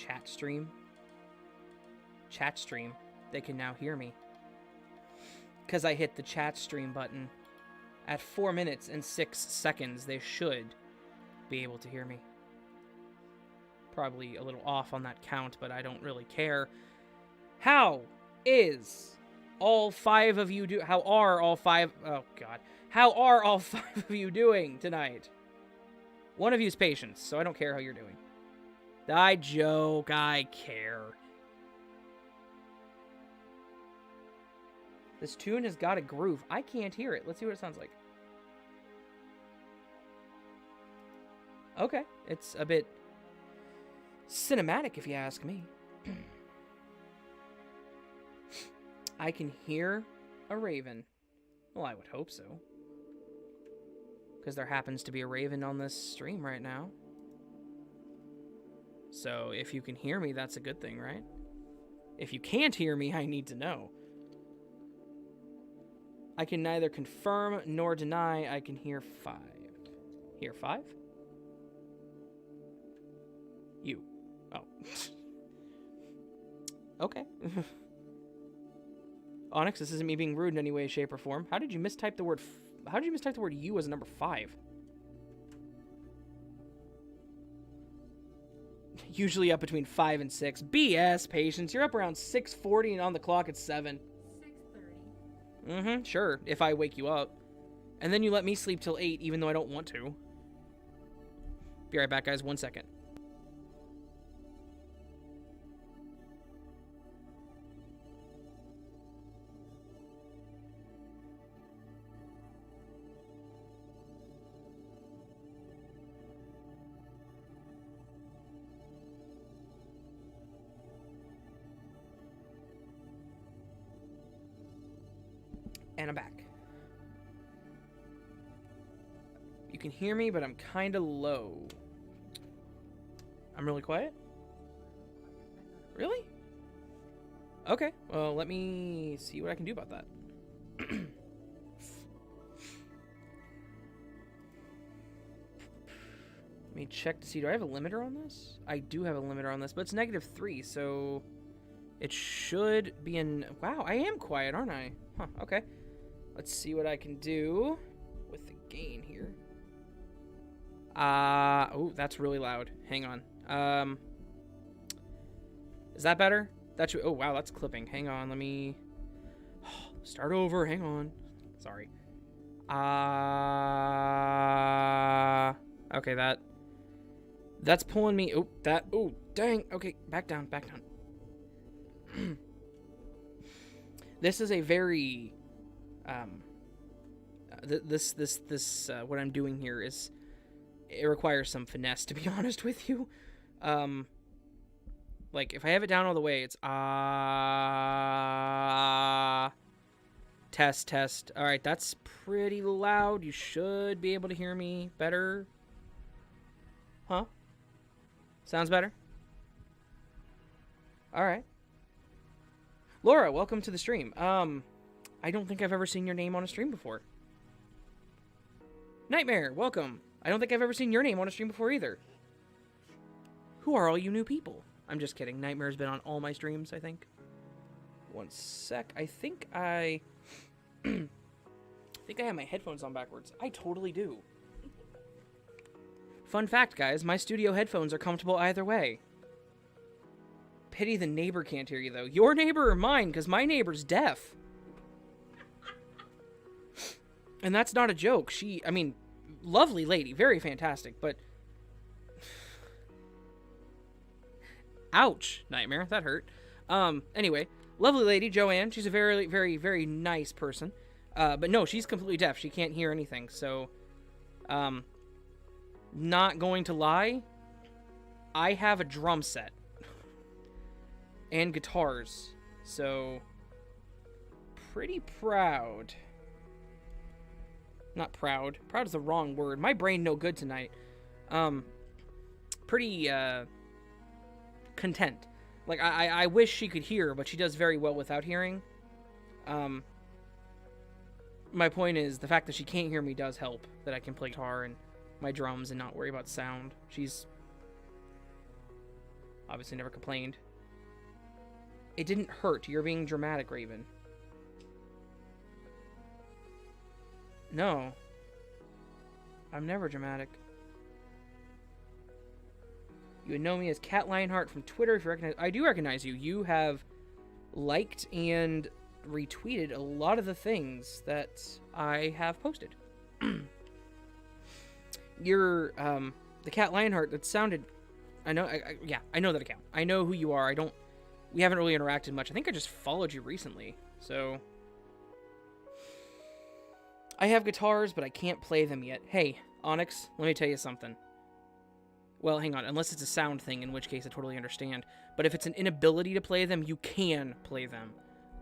chat stream. Chat stream. They can now hear me. Because I hit the chat stream button. At 4 minutes and 6 seconds, they should be able to hear me. Probably a little off on that count, but I don't really care. How is all 5 of you how are all 5 oh god. How are all 5 of you doing tonight? One of you is Patience, so I don't care how you're doing. I joke, I care. This tune has got a groove. I can't hear it. Let's see what it sounds like. Okay, it's a bit cinematic if you ask me. I can hear a raven. Well, I would hope so. Because there happens to be a raven on this stream right now. So if you can hear me, that's a good thing, right? If you can't hear me, I need to know. I can neither confirm nor deny. I can hear 5. Hear 5? You. Oh. Okay. Onyx, this isn't me being rude in any way, shape, or form. How did you mistype the word you as a number 5? Usually up between 5 and 6. BS, Patience. You're up around 6:40 and on the clock at 7. 6:30. Sure, if I wake you up. And then you let me sleep till 8, even though I don't want to. Be right back, guys. 1 second. And I'm back. You can hear me, but I'm kind of low. I'm really quiet? Really? Okay, well, let me see what I can do about that. Let me check to see, do I have a limiter on this? I do have a limiter on this, but it's -3, so it should be in... Wow, I am quiet, aren't I? Huh, okay. Let's see what I can do with the gain here. Oh, that's really loud. Hang on. Is that better? That should... Oh, wow, that's clipping. Hang on, let me... Start over, hang on. Sorry. Okay, that's pulling me... Oh, that... Oh, dang. Okay, back down, back down. This is a very... what I'm doing here is... It requires some finesse, to be honest with you. Like, if I have it down all the way, it's test, test. Alright, that's pretty loud. You should be able to hear me better. Huh? Sounds better? Alright. Laura, welcome to the stream. I don't think I've ever seen your name on a stream before. Nightmare, welcome. I don't think I've ever seen your name on a stream before either. Who are all you new people? I'm just kidding. Nightmare's been on all my streams, I think. 1 sec. I think I have my headphones on backwards. I totally do. Fun fact, guys. My studio headphones are comfortable either way. Pity the neighbor can't hear you, though. Your neighbor or mine? Because my neighbor's deaf. And that's not a joke. I mean, lovely lady. Very fantastic, but... Ouch, Nightmare. That hurt. Anyway, lovely lady, Joanne. She's a very, very, very nice person. But no, she's completely deaf. She can't hear anything, so... Not going to lie, I have a drum set. And guitars. So... Pretty proud. Not proud. Proud is the wrong word. My brain no good tonight. Pretty, content. Like, I wish she could hear, but she does very well without hearing. My point is, the fact that she can't hear me does help. That I can play guitar and my drums and not worry about sound. She's Obviously never complained. It didn't hurt. You're being dramatic, Raven. No. I'm never dramatic. You would know me as Cat Lionheart from Twitter if you recognize... I do recognize you. You have liked and retweeted a lot of the things that I have posted. You're, the Cat Lionheart, that sounded... I know, yeah, I know that account. I know who you are. We haven't really interacted much. I think I just followed you recently, so... I have guitars, but I can't play them yet. Hey, Onyx, let me tell you something. Well, hang on, unless it's a sound thing, in which case I totally understand. But if it's an inability to play them, you can play them.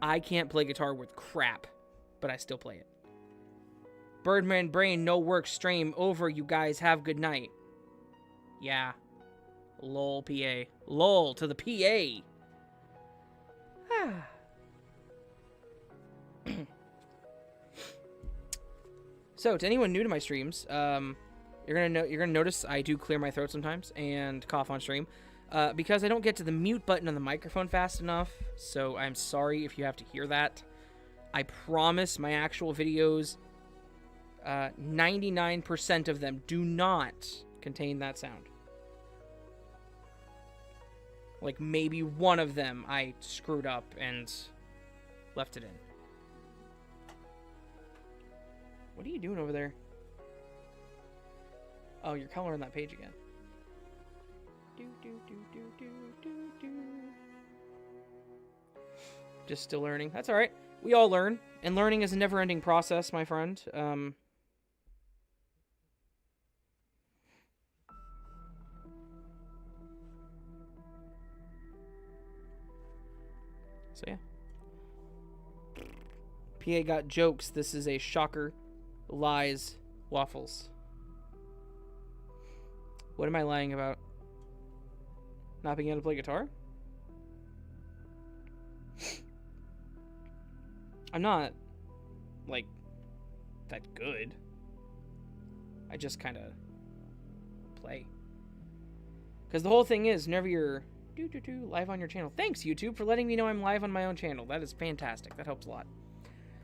I can't play guitar with crap, but I still play it. Birdman Brain, no work, stream over, you guys, have good night. Yeah. Lol, PA. Lol to the PA. So, to anyone new to my streams, you're gonna notice I do clear my throat sometimes and cough on stream, because I don't get to the mute button on the microphone fast enough. So I'm sorry if you have to hear that. I promise my actual videos, 99% of them do not contain that sound. Like maybe one of them I screwed up and left it in. What are you doing over there? Oh, you're coloring that page again. Just still learning. That's alright. We all learn. And learning is a never-ending process, my friend. So yeah. PA got jokes. This is a shocker. Lies. Waffles. What am I lying about? Not being able to play guitar? I'm not, like, that good. I just kind of play. Because the whole thing is, whenever you're live on your channel. Thanks, YouTube, for letting me know I'm live on my own channel. That is fantastic. That helps a lot.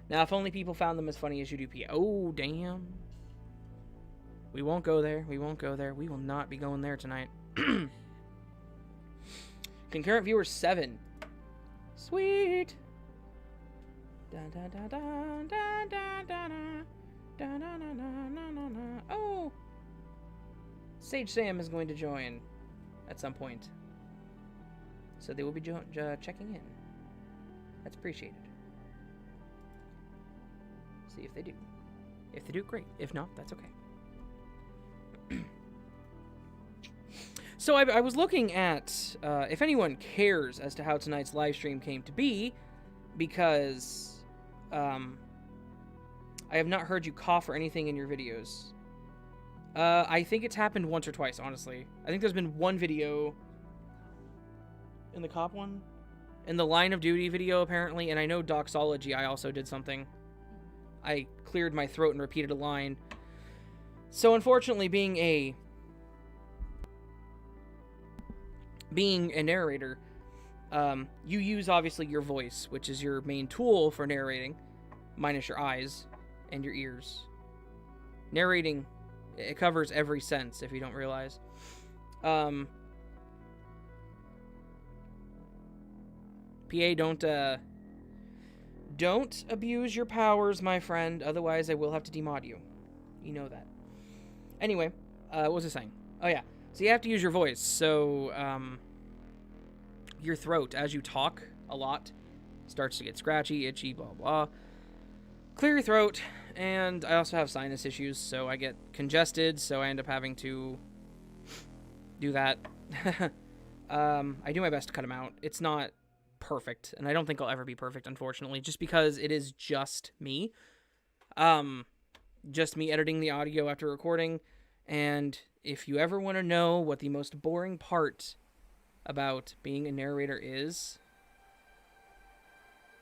Now, if only people found them as funny as you do, PA. Oh, damn. We won't go there. We won't go there. We will not be going there tonight. Concurrent viewers 7. Sweet. Oh. Sage Sam is going to join at some point. So they will be checking in. That's appreciated. See if they do. If they do, great. If not, that's okay. So I was looking at if anyone cares as to how tonight's live stream came to be, because I have not heard you cough or anything in your videos. I think it's happened once or twice, honestly. I think there's been one video in the cop one, in the line of duty video apparently, and I know Doxology I also did something. I cleared my throat and repeated a line. So unfortunately, being a narrator, you use obviously your voice, which is your main tool for narrating, minus your eyes and your ears. Narrating, it covers every sense, if you don't realize. PA, don't abuse your powers, my friend, otherwise I will have to demod you. You know that. Anyway, what was I saying? Oh yeah, so you have to use your voice, so, your throat, as you talk a lot, starts to get scratchy, itchy, blah, blah. Clear your throat, and I also have sinus issues, so I get congested, so I end up having to do that. I do my best to cut them out. It's not perfect, and I don't think I'll ever be perfect, unfortunately, just because it is just me. Just me editing the audio after recording, and if you ever want to know what the most boring part about being a narrator is,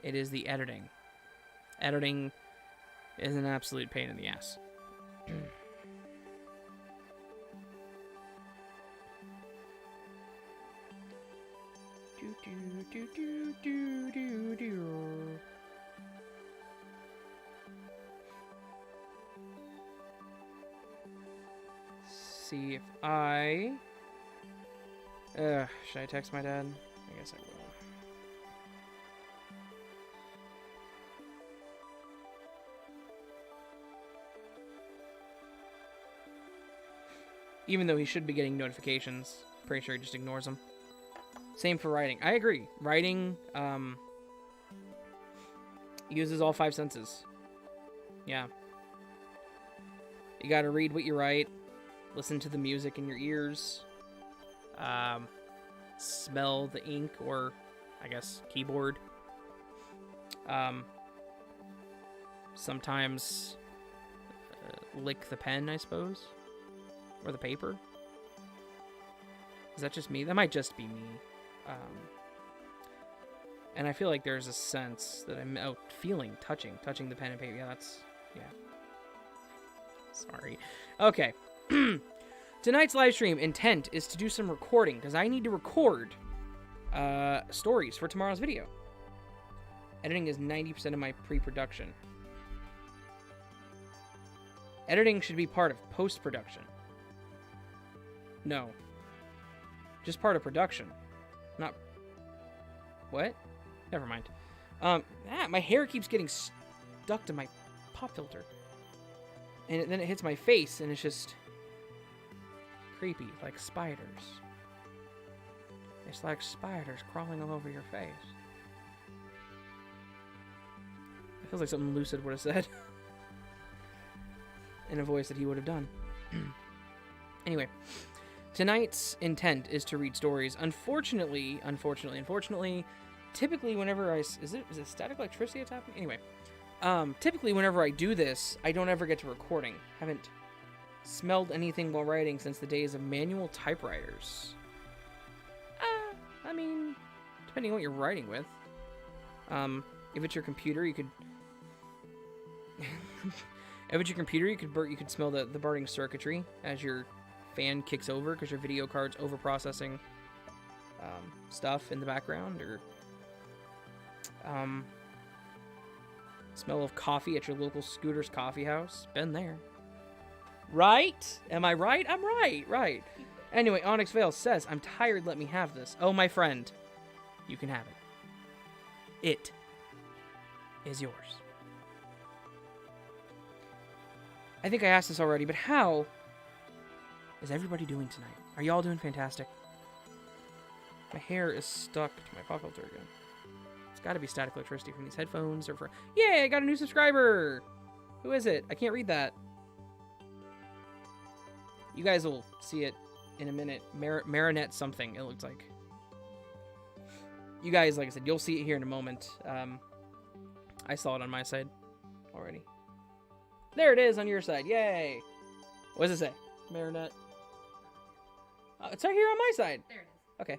it is the editing. Editing is an absolute pain in the ass. See if I... should I text my dad? I guess I will. Even though he should be getting notifications, pretty sure he just ignores them. Same for writing. I agree. Writing uses all 5 senses. Yeah. You gotta read what you write, listen to the music in your ears, smell the ink or, I guess, keyboard. Sometimes lick the pen, I suppose. Or the paper. Is that just me? That might just be me. And I feel like there's a sense that I'm feeling, touching the pen and paper. Yeah, that's, yeah. Sorry. Okay. Tonight's live stream intent is to do some recording, because I need to record stories for tomorrow's video. Editing is 90% of my pre-production. Editing should be part of post-production. No. Just part of production. Not... What? Never mind. My hair keeps getting stuck to my pop filter. And then it hits my face, and it's just... creepy, like spiders. It's like spiders crawling all over your face. It feels like something Lucid would have said. In a voice that he would have done. Anyway. Tonight's intent is to read stories. Unfortunately, typically whenever is it static electricity that's happening? Anyway, typically whenever I do this, I don't ever get to recording. Haven't smelled anything while writing since the days of manual typewriters. I mean, depending on what you're writing with. If it's your computer, you could... if it's your computer, you could smell the burning circuitry as your fan kicks over because your video card's over-processing stuff in the background, or smell of coffee at your local Scooter's Coffee House. Been there. Right? Am I right? I'm right. Right. Anyway, Onyx Vale says, I'm tired, let me have this. Oh, my friend. You can have it. It is yours. I think I asked this already, but how is everybody doing tonight? Are y'all doing fantastic? My hair is stuck to my pop filter again. It's got to be static electricity from these headphones or for... Yay, I got a new subscriber! Who is it? I can't read that. You guys will see it in a minute. Marinette something, it looks like. You guys, like I said, you'll see it here in a moment. I saw it on my side already. There it is on your side. Yay! What does it say? Marinette. It's right here on my side. There it is. Okay.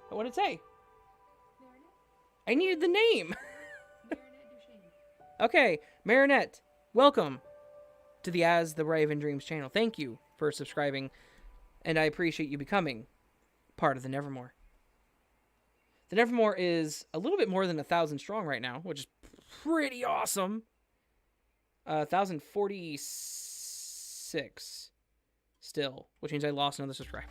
What did it say? Marinette? I needed the name. Marinette Duchesne. Okay, Marinette, welcome to the As the Raven Dreams channel. Thank you for subscribing, and I appreciate you becoming part of the Nevermore. The Nevermore is a little bit more than 1,000 strong right now, which is pretty awesome. 1,046 still, which means I lost another subscriber.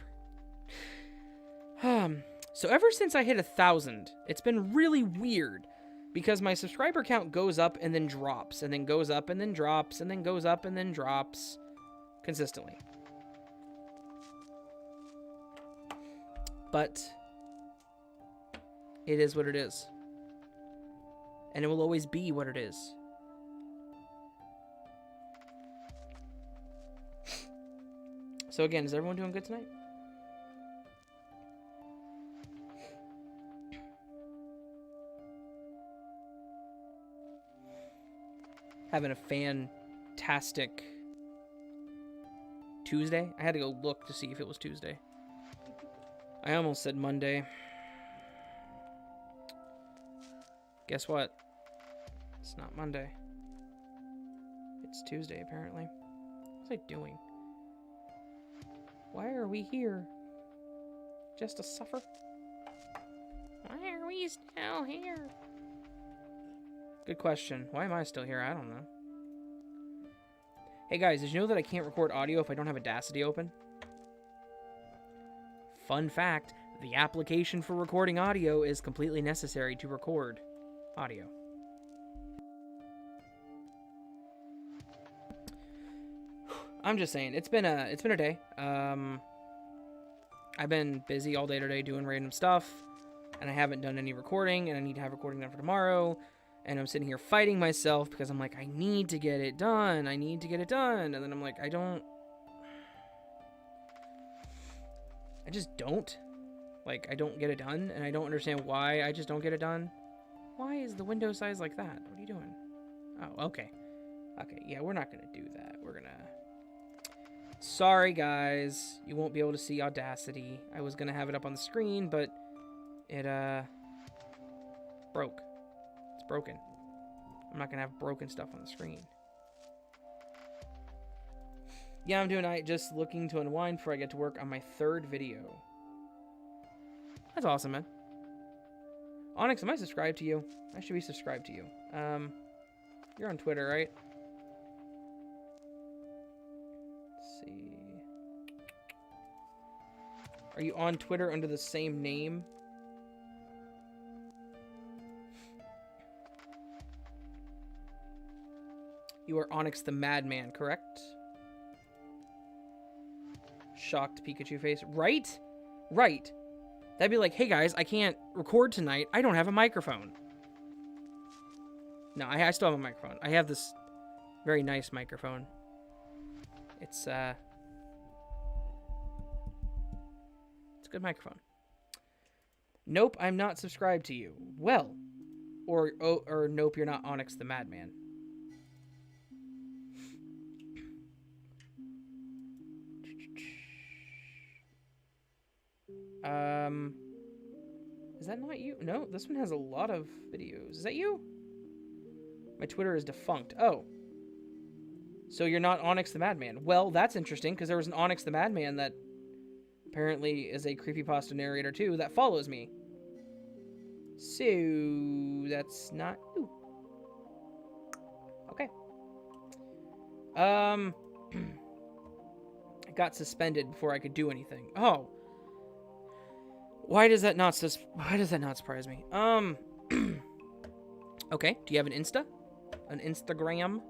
So ever since I hit 1,000, it's been really weird because my subscriber count goes up and then drops, and then goes up and then drops, and then goes up and then drops consistently. But it is what it is. And it will always be what it is. So again, is everyone doing good tonight? Having a fantastic Tuesday. I had to go look to see if it was Tuesday. I almost said Monday. Guess what? It's not Monday. It's Tuesday, apparently. What was I doing? Why are we here? Just to suffer? Why are we still here? Good question. Why am I still here? I don't know. Hey guys, did you know that I can't record audio if I don't have Audacity open? Fun fact, the application for recording audio is completely necessary to record audio. I'm just saying, it's been a day. I've been busy all day today doing random stuff, and I haven't done any recording, and I need to have recording done for tomorrow. And I'm sitting here fighting myself because I'm like, I need to get it done. I need to get it done. And then I'm like, I just don't. Like, I don't get it done, and I don't understand why I just don't get it done. Why is the window size like that? What are you doing? Oh, okay. Okay, yeah, we're not going to do that. We're going to... Sorry, guys. You won't be able to see Audacity. I was going to have it up on the screen, but it, broke. It's broken. I'm not going to have broken stuff on the screen. Yeah, I'm doing alright, just looking to unwind before I get to work on my 3rd video. That's awesome, man. Onyx, am I subscribed to you? I should be subscribed to you. You're on Twitter, right? Let's see. Are you on Twitter under the same name? You are Onyx the Madman, correct? Shocked Pikachu face. Right? Right. That'd be like, hey guys, I can't record tonight. I don't have a microphone. No, I still have a microphone. I have this very nice microphone. It's a good microphone. Nope, I'm not subscribed to you. Well, or nope, you're not Onyx the Madman. Is that not you? No, this one has a lot of videos. Is that you? My Twitter is defunct. Oh. So you're not Onyx the Madman. Well, that's interesting, because there was an Onyx the Madman that apparently is a creepypasta narrator, too, that follows me. So, that's not you. Okay. I got suspended before I could do anything. Oh. Why does that not surprise me? Okay, do you have an Insta? An Instagram?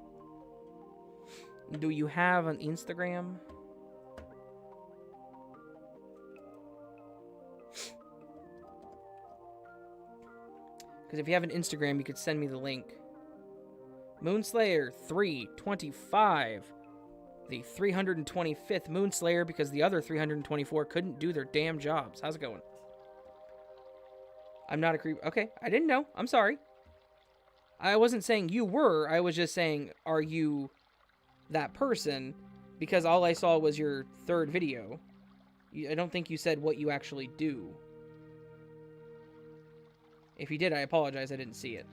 Do you have an Instagram? Because if you have an Instagram, you could send me the link. Moonslayer 325. The 325th Moonslayer, because the other 324 couldn't do their damn jobs. How's it going? I'm not a creep. Okay, I didn't know. I'm sorry. I wasn't saying you were. I was just saying, are you that person? Because all I saw was your 3rd video. I don't think you said what you actually do. If you did, I apologize. I didn't see it.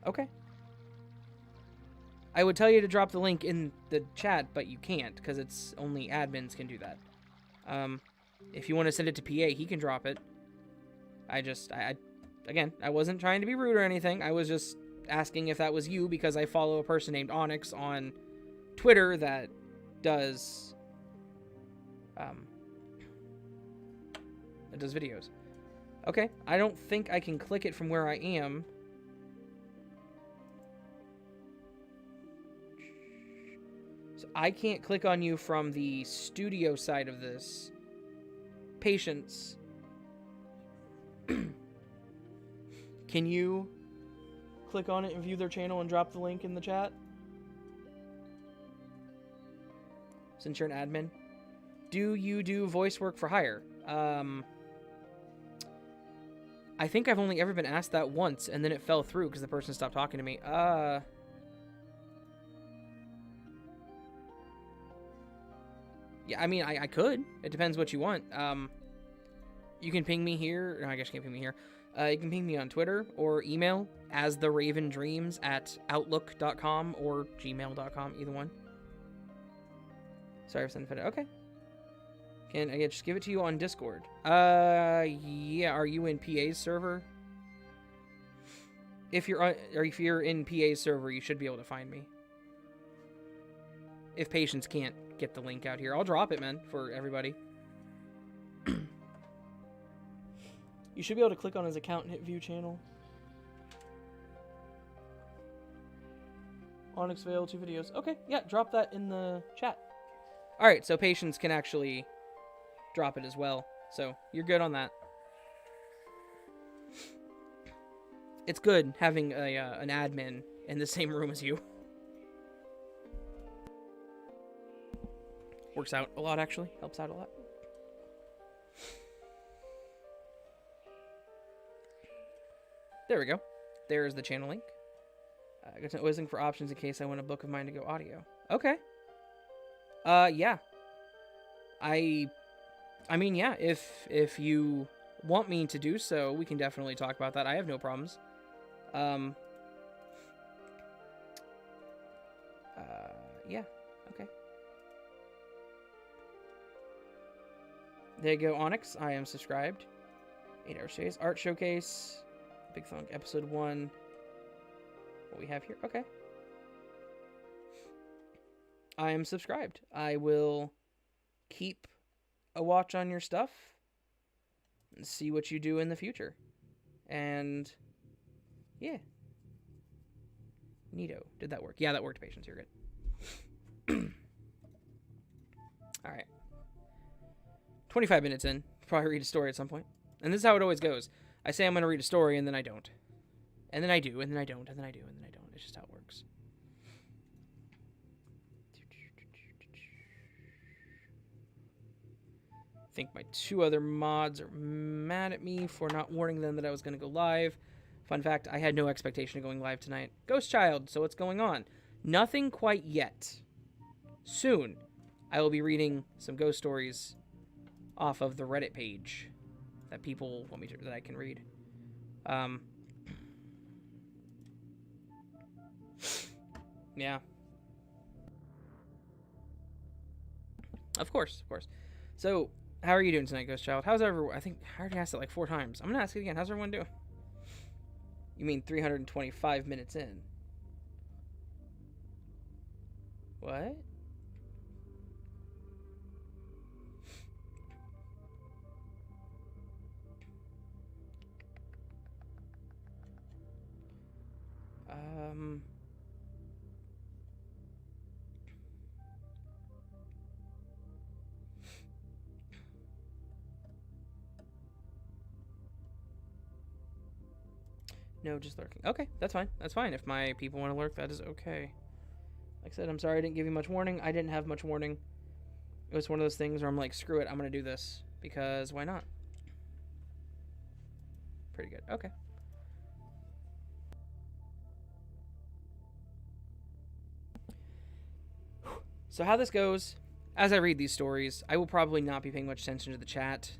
Okay. I would tell you to drop the link in the chat, but you can't, because it's only admins can do that. If you want to send it to PA, he can drop it. Again, I wasn't trying to be rude or anything. I was just asking if that was you, because I follow a person named Onyx on Twitter that does videos. Okay, I don't think I can click it from where I am. So I can't click on you from the studio side of this. Patience. Can you click on it and view their channel and drop the link in the chat? Since you're an admin. Do you do voice work for hire? I think I've only ever been asked that once, and then it fell through because the person stopped talking to me. Yeah, I mean, I could. It depends what you want. You can ping me here. No, I guess you can't ping me here. You can ping me on Twitter or email astheravendreams@outlook.com or gmail.com, either one. Sorry for sending it. Okay. Can I just give it to you on Discord? Yeah. Are you in PA's server? If you're in PA's server, you should be able to find me. If Patience can't get the link out here, I'll drop it, man, for everybody. You should be able to click on his account and hit view channel. Onyx Veil, 2 videos. Okay, yeah, drop that in the chat. Alright, so Patience can actually drop it as well. So, you're good on that. It's good having an admin in the same room as you. Works out a lot, actually. Helps out a lot. There we go. There's the channel link. I got to listen for options in case I want a book of mine to go audio. Okay. Yeah. I mean, yeah, if you want me to do so, we can definitely talk about that. I have no problems. Yeah. Okay. There you go, Onyx. I am subscribed. 8 Hour Stays. Art Showcase. Big Funk, Episode 1. What we have here. Okay. I am subscribed. I will keep a watch on your stuff and see what you do in the future. And, yeah. Neato. Did that work? Yeah, that worked, Patience. You're good. Alright. 25 minutes in. Probably read a story at some point. And this is how it always goes. I say I'm going to read a story, and then I don't. And then I do, and then I don't, and then I do, and then I don't. It's just how it works. I think my 2 other mods are mad at me for not warning them that I was going to go live. Fun fact, I had no expectation of going live tonight. Ghost Child, so what's going on? Nothing quite yet. Soon, I will be reading some ghost stories off of the Reddit page that people want me to, that I can read. Yeah. Of course, of course. So, how are you doing tonight, Ghost Child? How's everyone? I think I already asked it like 4 times. I'm gonna ask it again. How's everyone doing? You mean 325 minutes in? What? No, just lurking. Okay, that's fine. That's fine. If my people want to lurk, that is okay. Like I said, I'm sorry I didn't give you much warning. I didn't have much warning. It was one of those things where I'm like, screw it, I'm going to do this. Because why not? Pretty good. Okay. So how this goes, as I read these stories, I will probably not be paying much attention to the chat.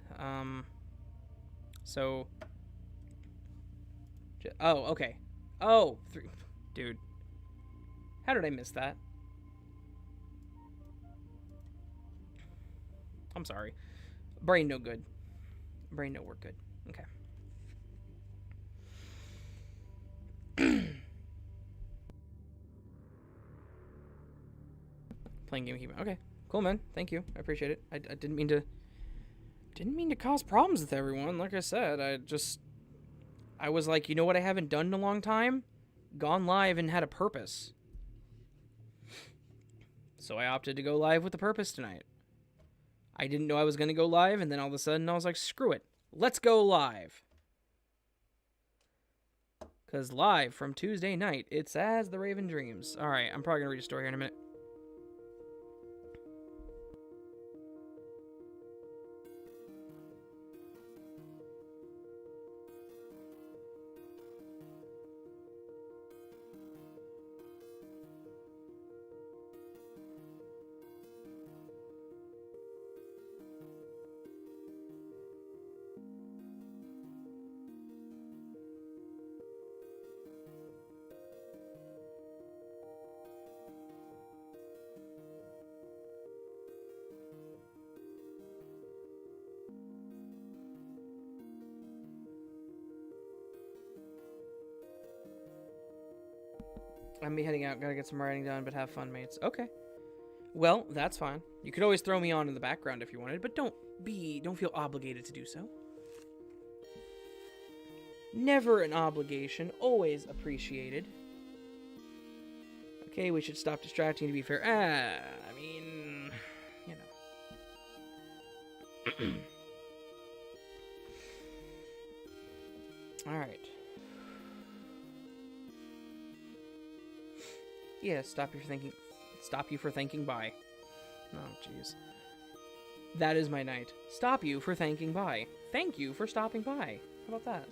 So... Oh, okay. Oh, dude. How did I miss that? I'm sorry. Brain no good. Brain no work good. Okay. Playing game keeping. Okay. Cool, man. Thank you. I appreciate it. I didn't mean to cause problems with everyone. Like I said, I was like, you know what I haven't done in a long time? Gone live and had a purpose. So I opted to go live with a purpose tonight. I didn't know I was going to go live, and then all of a sudden I was like, screw it. Let's go live. Because live from Tuesday night, it's As the Raven Dreams. Alright, I'm probably going to read a story here in a minute. I'm heading out. Gotta get some writing done, but have fun, mates. Okay. Well, that's fine. You could always throw me on in the background if you wanted, but don't feel obligated to do so. Never an obligation, always appreciated. Okay, we should stop distracting, to be fair. I mean, you know. Alright. Yeah, stop you for thinking bye. Oh, jeez. That is my night. Stop you for thanking bye. Thank you for stopping by. How about that?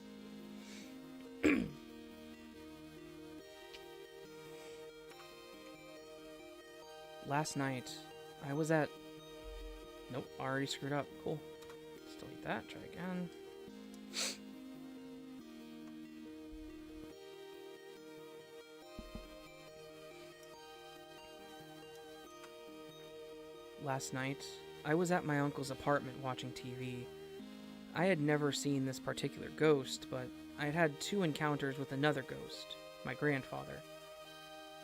Last night, I was at... Nope, already screwed up. Cool. Let's delete that. Try again. Last night, I was at my uncle's apartment watching TV. I had never seen this particular ghost, but I had had 2 encounters with another ghost, my grandfather.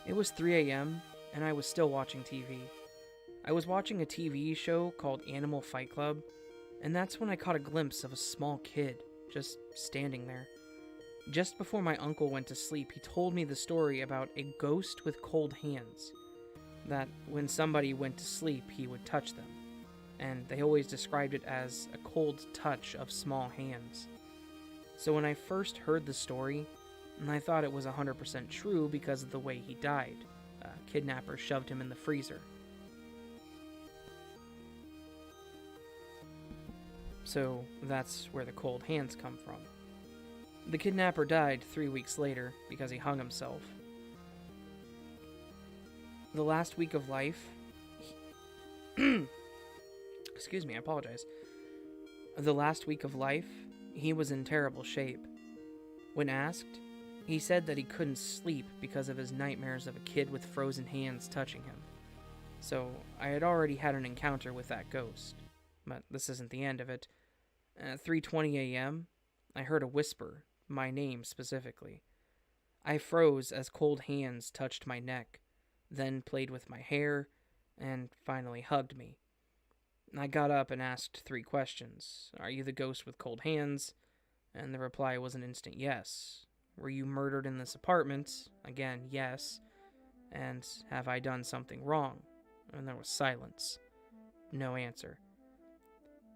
It was 3 a.m., and I was still watching TV. I was watching a TV show called Animal Fight Club, and that's when I caught a glimpse of a small kid just standing there. Just before my uncle went to sleep, he told me the story about a ghost with cold hands. That when somebody went to sleep, he would touch them, and they always described it as a cold touch of small hands. So when I first heard the story, I thought it was 100% true because of the way he died. A kidnapper shoved him in the freezer. So that's where the cold hands come from. The kidnapper died 3 weeks later because he hung himself. The last week of life... Excuse me, I apologize. The last week of life, he was in terrible shape. When asked, he said that he couldn't sleep because of his nightmares of a kid with frozen hands touching him. So, I had already had an encounter with that ghost. But this isn't the end of it. At 3:20 a.m., I heard a whisper, my name specifically. I froze as cold hands touched my neck, then played with my hair, and finally hugged me. I got up and asked 3 questions. Are you the ghost with cold hands? And the reply was an instant yes. Were you murdered in this apartment? Again, yes. And have I done something wrong? And there was silence. No answer.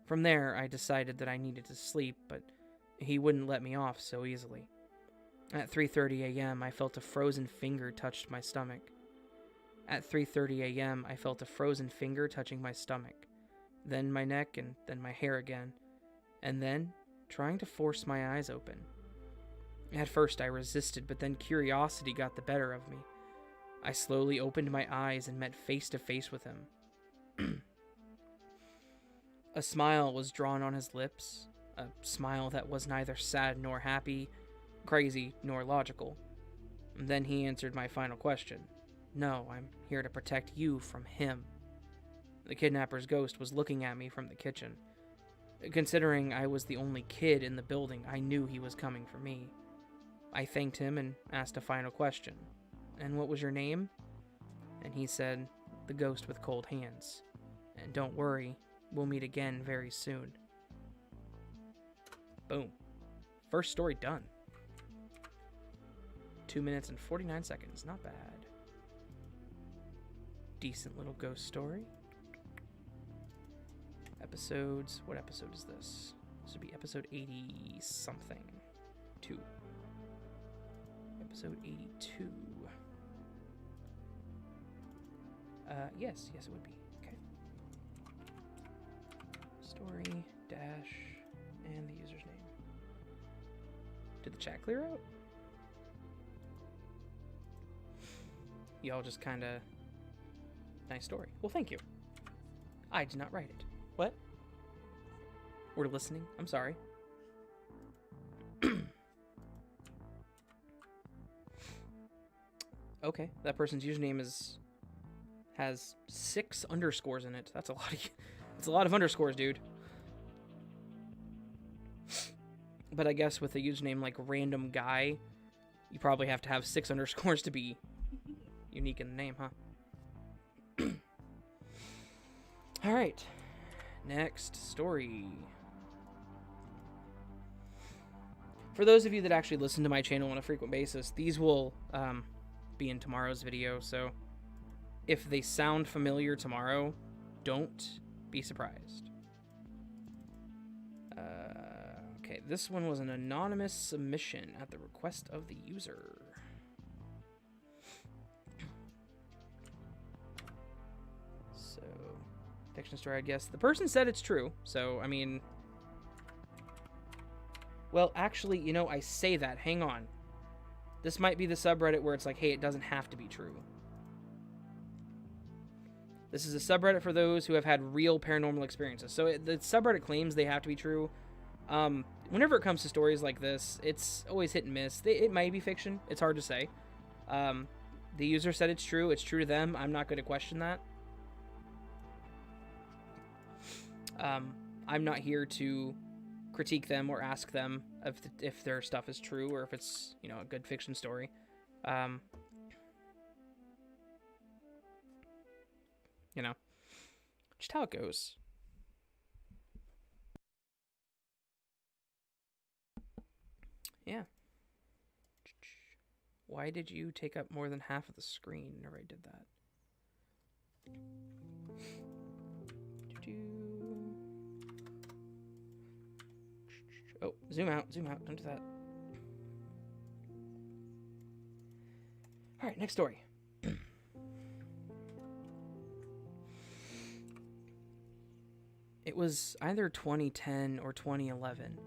From there, I decided that I needed to sleep, but he wouldn't let me off so easily. At 3:30 a.m., I felt a frozen finger touched my stomach. At 3:30 a.m., I felt a frozen finger touching my stomach, then my neck, and then my hair again, and then trying to force my eyes open. At first I resisted, but then curiosity got the better of me. I slowly opened my eyes and met face to face with him. A smile was drawn on his lips, a smile that was neither sad nor happy, crazy nor logical. And then he answered my final question. No, I'm here to protect you from him. The kidnapper's ghost was looking at me from the kitchen. Considering I was the only kid in the building, I knew he was coming for me. I thanked him and asked a final question. And what was your name? And he said, the ghost with cold hands. And don't worry, we'll meet again very soon. Boom. First story done. 2 minutes and 49 seconds, not bad. Decent little ghost story. Episodes, what episode is this? This would be episode 80 something. 2. Episode 82. Yes, it would be. Okay. Story, dash, and the user's name. Did the chat clear out? Y'all just kinda... Nice story. Well, thank you. I did not write it. What? We're listening? I'm sorry. Okay, that person's username has 6 underscores in it. That's a lot of... That's a lot of underscores, dude. But I guess with a username like random guy, you probably have to have 6 underscores to be Unique in the name, huh? All right. Next story. For those of you that actually listen to my channel on a frequent basis, these will be in tomorrow's video, so if they sound familiar tomorrow, don't be surprised. Okay, this one was an anonymous submission at the request of the user. So, fiction story, I guess. The person said it's true, so, I mean... Well, actually, you know, I say that. Hang on. This might be the subreddit where it's like, hey, it doesn't have to be true. This is a subreddit for those who have had real paranormal experiences. So the subreddit claims they have to be true. Whenever it comes to stories like this, it's always hit and miss. It might be fiction. It's hard to say. The user said it's true. It's true to them. I'm not going to question that. I'm not here to critique them or ask them if their stuff is true or if it's, you know, a good fiction story. You know, just how it goes. Yeah. Why did you take up more than half of the screen whenever I did that? Oh, zoom out, don't do that. Alright, next story. It was either 2010 or 2011.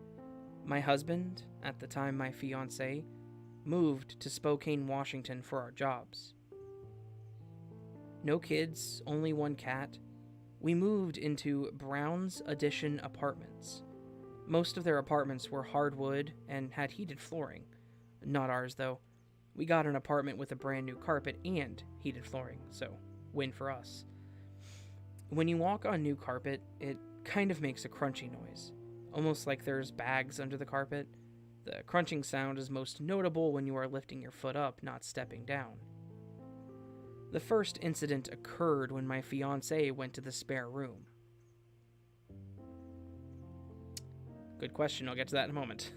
My husband, at the time my fiancé, moved to Spokane, Washington for our jobs. No kids, only one cat. We moved into Brown's Addition Apartments. Most of their apartments were hardwood and had heated flooring. Not ours, though. We got an apartment with a brand new carpet and heated flooring, so win for us. When you walk on new carpet, it kind of makes a crunchy noise, almost like there's bags under the carpet. The crunching sound is most notable when you are lifting your foot up, not stepping down. The first incident occurred when my fiancé went to the spare room. Good question, I'll get to that in a moment.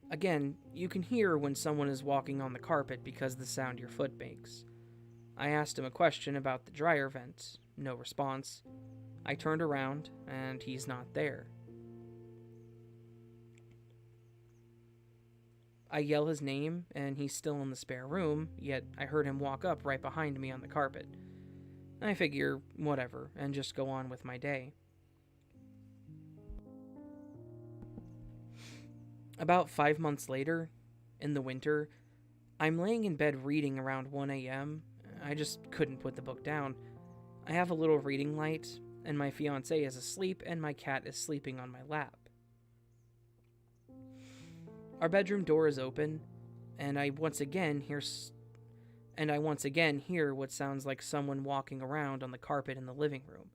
Again, you can hear when someone is walking on the carpet because of the sound your foot makes. I asked him a question about the dryer vent. No response. I turned around, and he's not there. I yell his name, and he's still in the spare room, yet I heard him walk up right behind me on the carpet. I figure, whatever, and just go on with my day. About 5 months later, in the winter, I'm laying in bed reading around 1 a.m., I just couldn't put the book down. I have a little reading light, and my fiancé is asleep, and my cat is sleeping on my lap. Our bedroom door is open, and I once again hear what sounds like someone walking around on the carpet in the living room.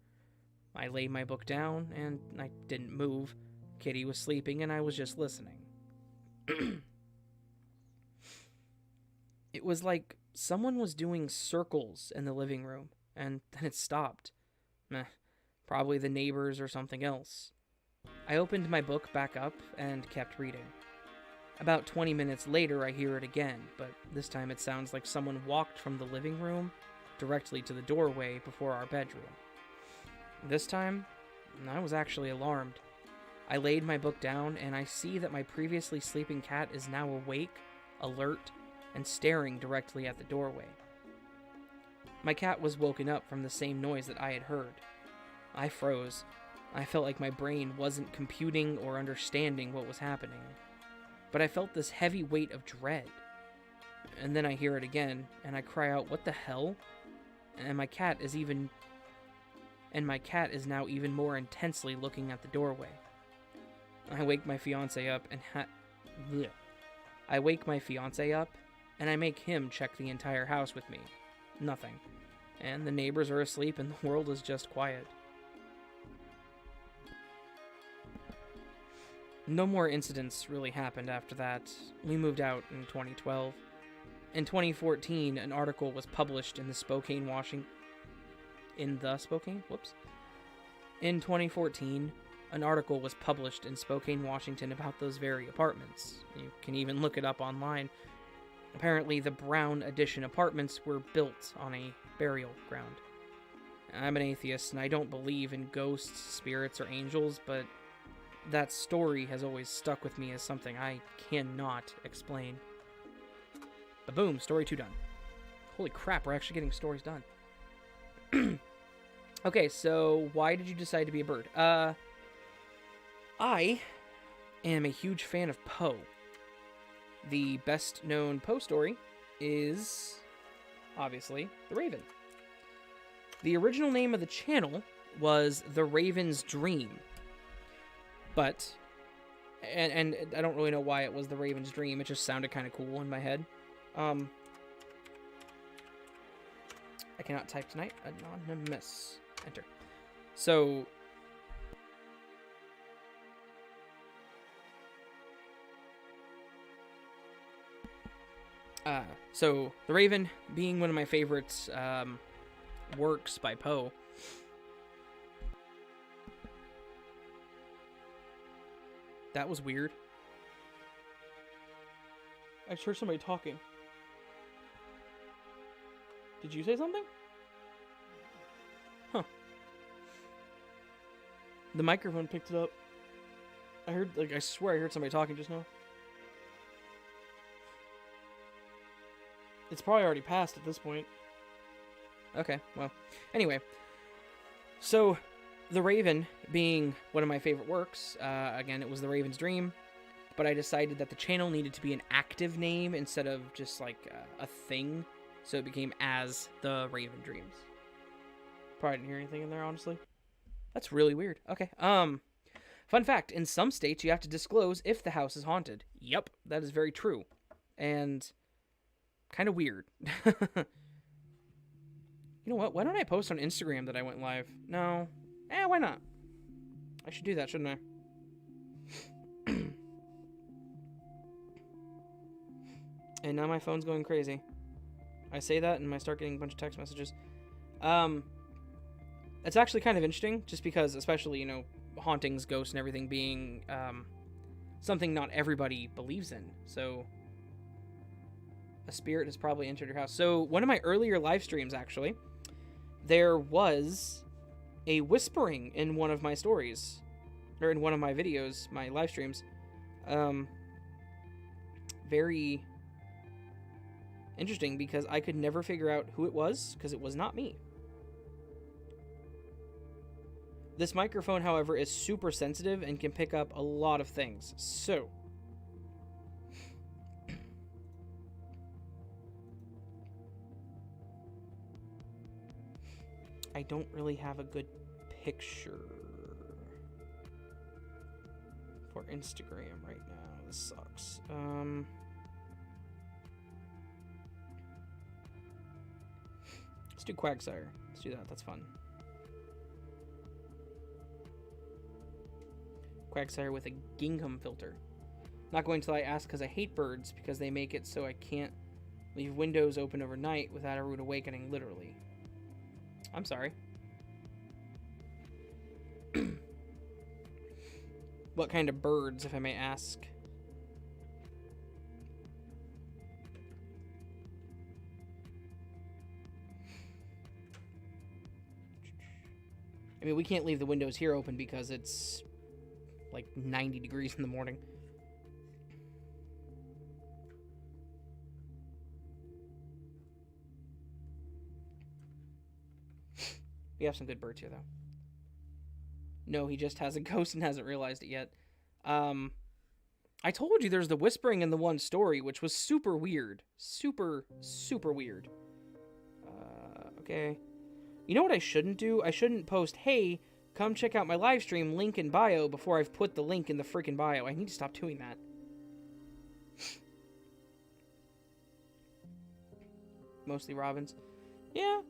I lay my book down, and I didn't move. Kitty was sleeping, and I was just listening. It was like someone was doing circles in the living room, and then it stopped. Probably the neighbors or something else. I opened my book back up and kept reading. About 20 minutes later, I hear it again, but this time it sounds like someone walked from the living room directly to the doorway before our bedroom. This time, I was actually alarmed. I laid my book down, and I see that my previously sleeping cat is now awake, alert, and staring directly at the doorway. My cat was woken up from the same noise that I had heard. I froze. I felt like my brain wasn't computing or understanding what was happening. But I felt this heavy weight of dread. And then I hear it again, and I cry out, "What the hell?" And my cat is now even more intensely looking at the doorway. I wake my fiancé up and I make him check the entire house with me. Nothing. And the neighbors are asleep and the world is just quiet. No more incidents really happened after that. We moved out in 2012. In 2014, an article was published in the Spokane, Washington... In 2014, an article was published in Spokane, Washington about those very apartments. You can even look it up online. Apparently, the Brown Edition apartments were built on a burial ground. I'm an atheist, and I don't believe in ghosts, spirits, or angels, but that story has always stuck with me as something I cannot explain. But boom, story 2 done. Holy crap, we're actually getting stories done. Okay, so why did you decide to be a bird? I am a huge fan of Poe. The best known Poe story is, obviously, The Raven. The original name of the channel was The Raven's Dream. But, and I don't really know why it was The Raven's Dream, it just sounded kind of cool in my head. I cannot type tonight. Anonymous. Enter. So... So, The Raven being one of my favorites, works by Poe. That was weird. I just heard somebody talking. Did you say something? Huh. The microphone picked it up. I heard, I swear I heard somebody talking just now. It's probably already passed at this point. Okay, well. Anyway. So, The Raven being one of my favorite works, again, it was The Raven's Dream, but I decided that the channel needed to be an active name instead of just, like, a thing, so it became As The Raven Dreams. Probably didn't hear anything in there, honestly. That's really weird. Okay, fun fact, in some states you have to disclose if the house is haunted. Yep, that is very true. And... kind of weird. You know what? Why don't I post on Instagram that I went live? No. Why not? I should do that, shouldn't I? And now my phone's going crazy. I say that and I start getting a bunch of text messages. It's actually kind of interesting, just because, especially, you know, hauntings, ghosts, and everything being something not everybody believes in. So... a spirit has probably entered your house. So, one of my earlier live streams, actually, there was a whispering in one of my stories, or in one of my videos, my live streams. Very interesting, because I could never figure out who it was, because it was not me. This microphone, however, is super sensitive and can pick up a lot of things. So... I don't really have a good picture for Instagram right now. This sucks. Let's do Quagsire. Let's do that. That's fun. Quagsire with a gingham filter. Not going till I ask because I hate birds, because they make it so I can't leave windows open overnight without a rude awakening, literally. I'm sorry. What kind of birds, if I may ask? I mean, we can't leave the windows here open because it's like 90 degrees in the morning. We have some good birds here, though. No, he just has a ghost and hasn't realized it yet. I told you there's the whispering in the one story, which was super weird. Super, super weird. Okay. You know what I shouldn't do? I shouldn't post, hey, come check out my live stream, link in bio, before I've put the link in the freaking bio. I need to stop doing that. Mostly Robins. Yeah.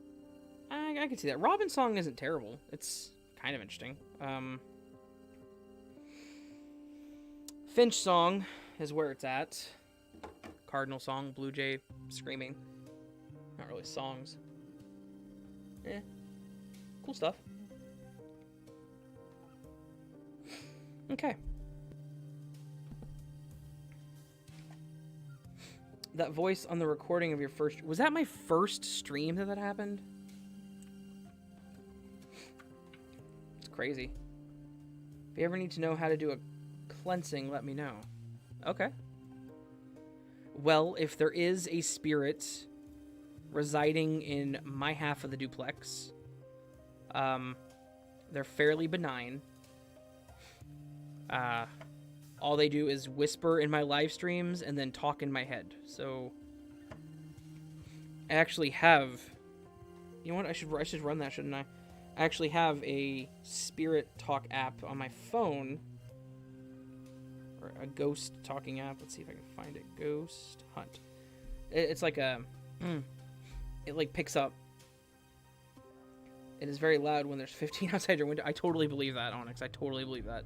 I can see that. Robin's song isn't terrible. It's kind of interesting. Finch song is where it's at. Cardinal song, Blue Jay screaming. Not really songs. Eh. Cool stuff. Okay. That voice on the recording of your first... Was that my first stream that happened? It's crazy. If you ever need to know how to do a cleansing, let me know. Okay. Well, if there is a spirit residing in my half of the duplex, they're fairly benign. All they do is whisper in my live streams and then talk in my head. So I actually have... You know what? I should run that, shouldn't I? I actually have a spirit talk app on my phone. Or a ghost talking app. Let's see if I can find it. Ghost Hunt. It's like a... It like picks up. It is very loud when there's 15 outside your window. I totally believe that, Onyx. I totally believe that.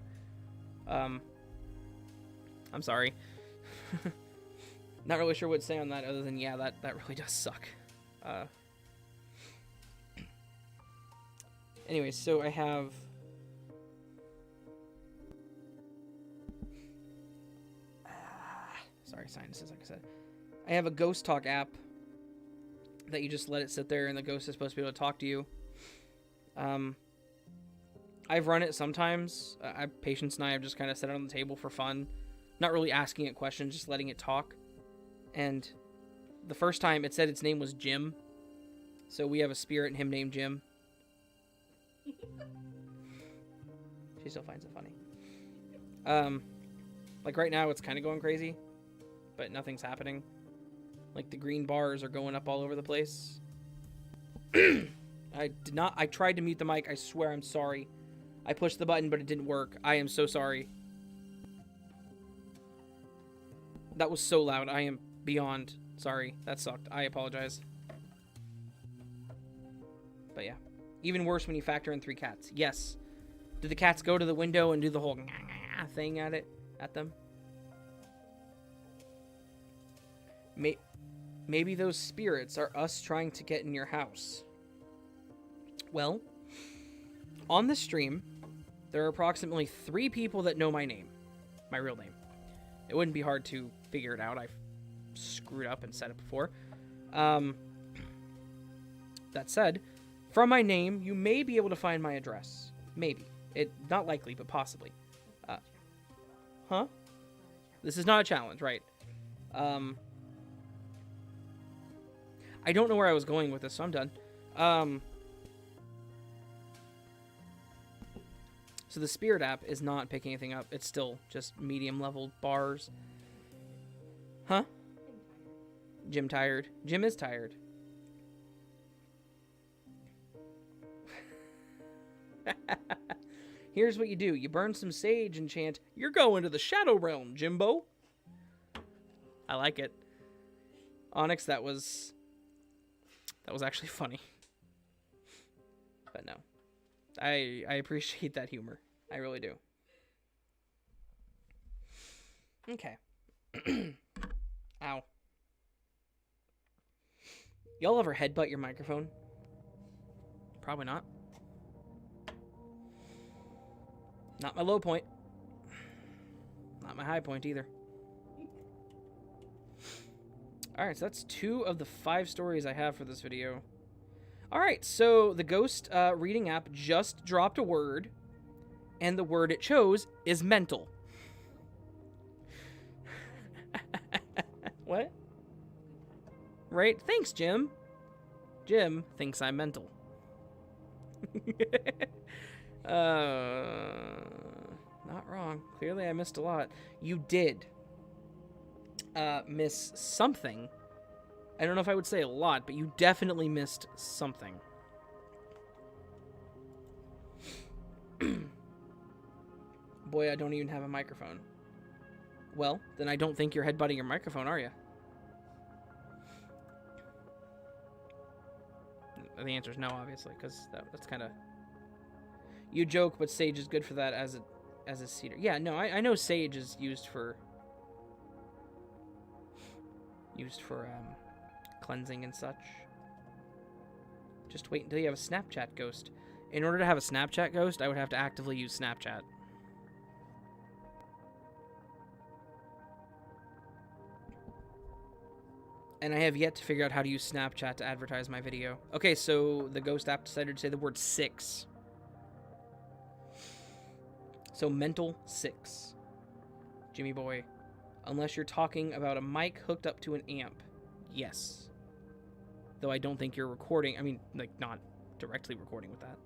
I'm sorry. Not really sure what to say on that other than, yeah, that really does suck. Anyway, so I have... Sorry, sinuses, like I said. I have a ghost talk app that you just let it sit there and the ghost is supposed to be able to talk to you. I've run it sometimes. Patience and I have just kind of set it on the table for fun. Not really asking it questions, just letting it talk. And the first time it said its name was Jim. So we have a spirit and him named Jim. She still finds it funny. Like right now it's kind of going crazy, but nothing's happening. Like the green bars are going up all over the place. I tried to mute the mic. I swear I'm sorry. I pushed the button, but it didn't work. I am so sorry. That was so loud. I am beyond sorry. That sucked. I apologize. But yeah. Even worse when you factor in 3 cats. Yes. Did the cats go to the window and do the whole thing at them? Maybe those spirits are us trying to get in your house. Well, on the stream, there are approximately 3 people that know my name. My real name. It wouldn't be hard to figure it out. I've screwed up and said it before. That said, from my name, you may be able to find my address. Maybe. Not likely, but possibly. Huh? This is not a challenge, right? I don't know where I was going with this, so I'm done. So the Spirit app is not picking anything up. It's still just medium-level bars. Huh? Jim tired. Jim is tired. Here's what you do. You burn some sage and chant, "You're going to the Shadow Realm, Jimbo." I like it. Onyx, that was actually funny. But no. I appreciate that humor. I really do. Okay. Ow. Y'all ever headbutt your microphone? Probably not. Not my low point. Not my high point either. Alright, so that's 2 of the 5 stories I have for this video. Alright, so the ghost reading app just dropped a word, and the word it chose is mental. What? Right? Thanks, Jim. Jim thinks I'm mental. Not wrong. Clearly I missed a lot. You did miss something. I don't know if I would say a lot, but you definitely missed something. Boy, I don't even have a microphone. Well, then I don't think you're headbutting your microphone, are you? The answer is no, obviously, because that's kind of... You joke, but Sage is good for that, as it as a cedar. Yeah, no, I know sage is used for cleansing and such. Just wait until you have a Snapchat ghost. In order to have a Snapchat ghost, I would have to actively use Snapchat. And I have yet to figure out how to use Snapchat to advertise my video. Okay, so the ghost app decided to say the word 6. So mental 6. Jimmy boy. Unless you're talking about a mic hooked up to an amp. Yes. Though I don't think you're recording. I mean, like, not directly recording with that.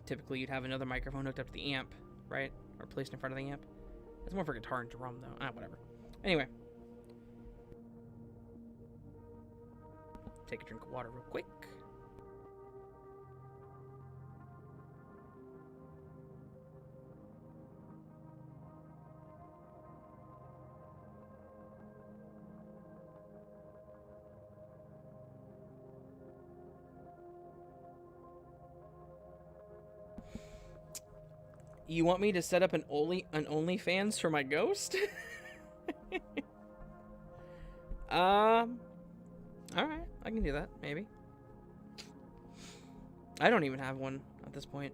Typically, you'd have another microphone hooked up to the amp, right? Or placed in front of the amp. It's more for guitar and drum, though. Ah, whatever. Anyway. Take a drink of water real quick. You want me to set up an OnlyFans for my ghost? All right, I can do that, maybe. I don't even have one at this point.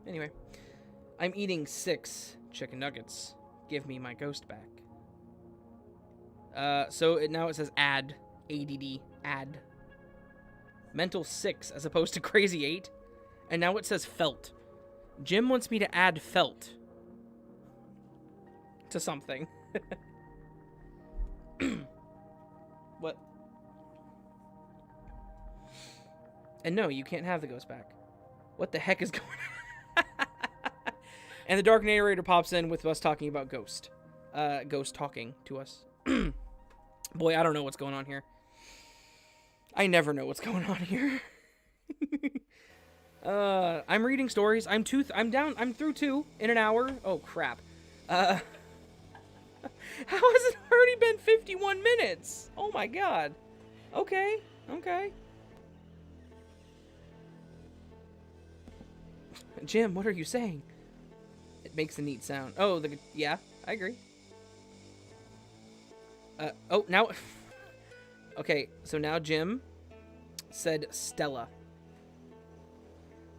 Anyway, I'm eating 6 chicken nuggets. Give me my ghost back. So now it says add, ADD, add. Mental 6 as opposed to crazy 8. And now it says felt. Jim wants me to add felt to something. What? And no, you can't have the ghost back. What the heck is going on? And the dark narrator pops in with us talking about ghost. Ghost talking to us. Boy, I don't know what's going on here. I never know what's going on here. I'm reading stories. I'm through 2 in an hour. Oh, crap. How has it already been 51 minutes? Oh, my God. Okay. Jim, what are you saying? It makes a neat sound. Oh, yeah, I agree. Oh, now... Okay, so now Jim said Stella.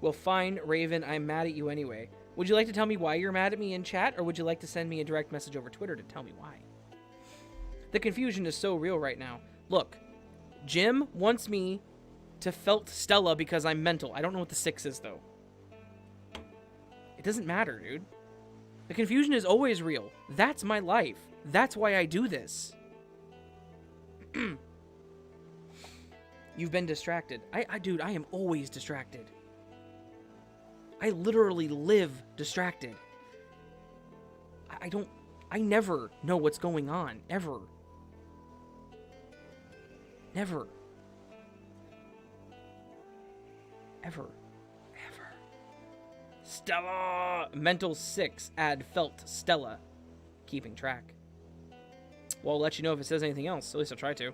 Well, fine, Raven, I'm mad at you anyway. Would you like to tell me why you're mad at me in chat, or would you like to send me a direct message over Twitter to tell me why? The confusion is so real right now. Look, Jim wants me to felt Stella because I'm mental. I don't know what the 6 is, though. It doesn't matter, dude. The confusion is always real. That's my life. That's why I do this. You've been distracted. Dude, I am always distracted. I literally live distracted. I never know what's going on. Ever. Never. Ever. Ever. Stella! Mental 6, add felt Stella. Keeping track. Well, I'll let you know if it says anything else. At least I'll try to.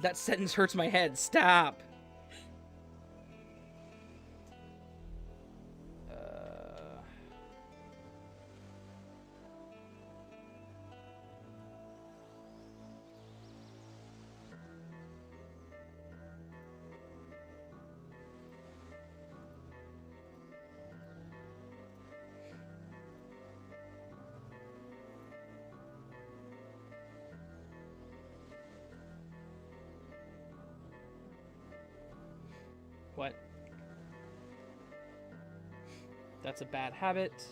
That sentence hurts my head. Stop. What? That's a bad habit.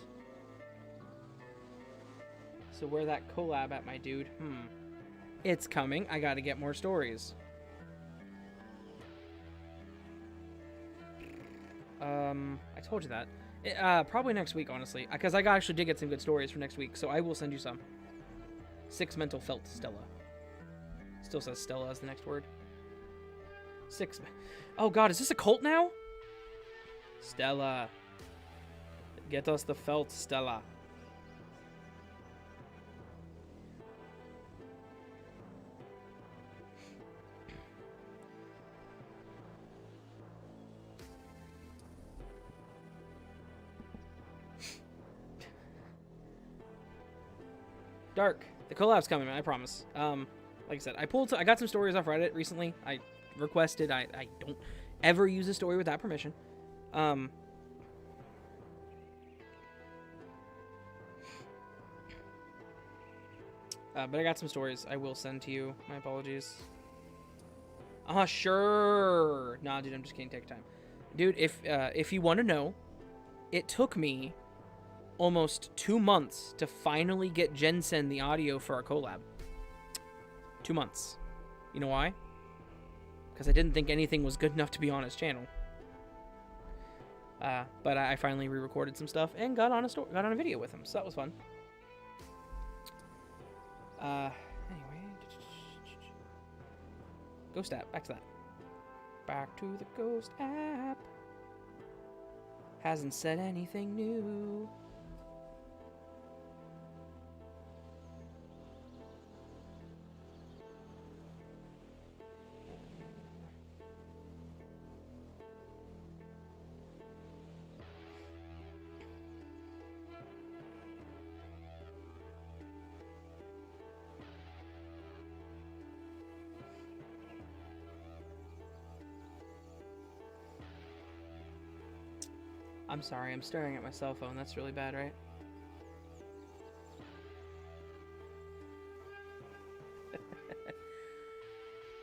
So where that collab at, my dude? It's coming. I gotta get more stories. I told you that. Probably next week, honestly. Because I actually did get some good stories for next week, so I will send you some. 6 mental felt Stella. Still says Stella as the next word. 6. Oh god, is this a cult now? Stella. Get us the felt, Stella. Dark. The collab's coming, man. I promise. Like I said, I got some stories off Reddit recently. I requested. I don't ever use a story without permission. But I got some stories I will send to you. My apologies. Sure. Nah, dude, I'm just kidding. Take your time. Dude, if you want to know, it took me almost 2 months to finally get Jensen the audio for our collab. 2 months. You know why? Because I didn't think anything was good enough to be on his channel. But I finally re-recorded some stuff and got on a video with him, so that was fun. Anyway, Ghost app. Back to that. Back to the Ghost app. Hasn't said anything new. I'm sorry, I'm staring at my cell phone. That's really bad, right?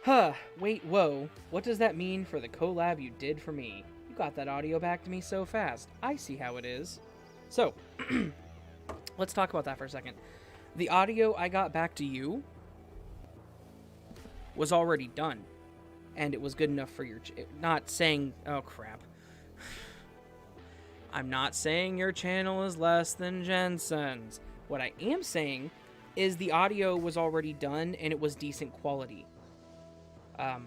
Huh, wait, whoa. What does that mean for the collab you did for me? You got that audio back to me so fast. I see how it is. So, let's talk about that for a second. The audio I got back to you was already done. And it was good enough for your... not saying... oh, crap. I'm not saying your channel is less than Jensen's. What I am saying is the audio was already done and it was decent quality. I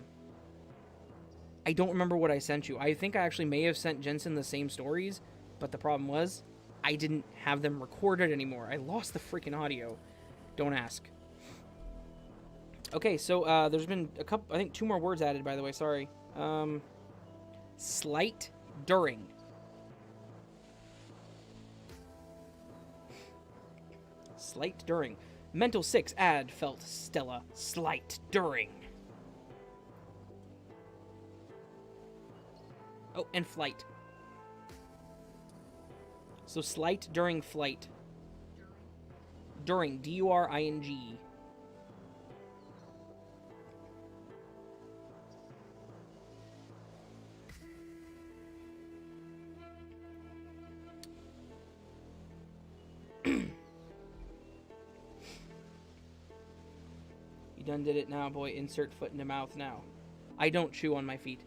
don't remember what I sent you. I think I actually may have sent Jensen the same stories, but the problem was I didn't have them recorded anymore. I lost the freaking audio. Don't ask. Okay, so there's been a couple, I think 2 more words added, by the way, sorry. Slight during. Slight during. Mental 6 ad felt Stella. Slight during. Oh, and flight. So slight during flight. During. D-U-R-I-N-G. Done did it now, boy. Insert foot into mouth now. I don't chew on my feet.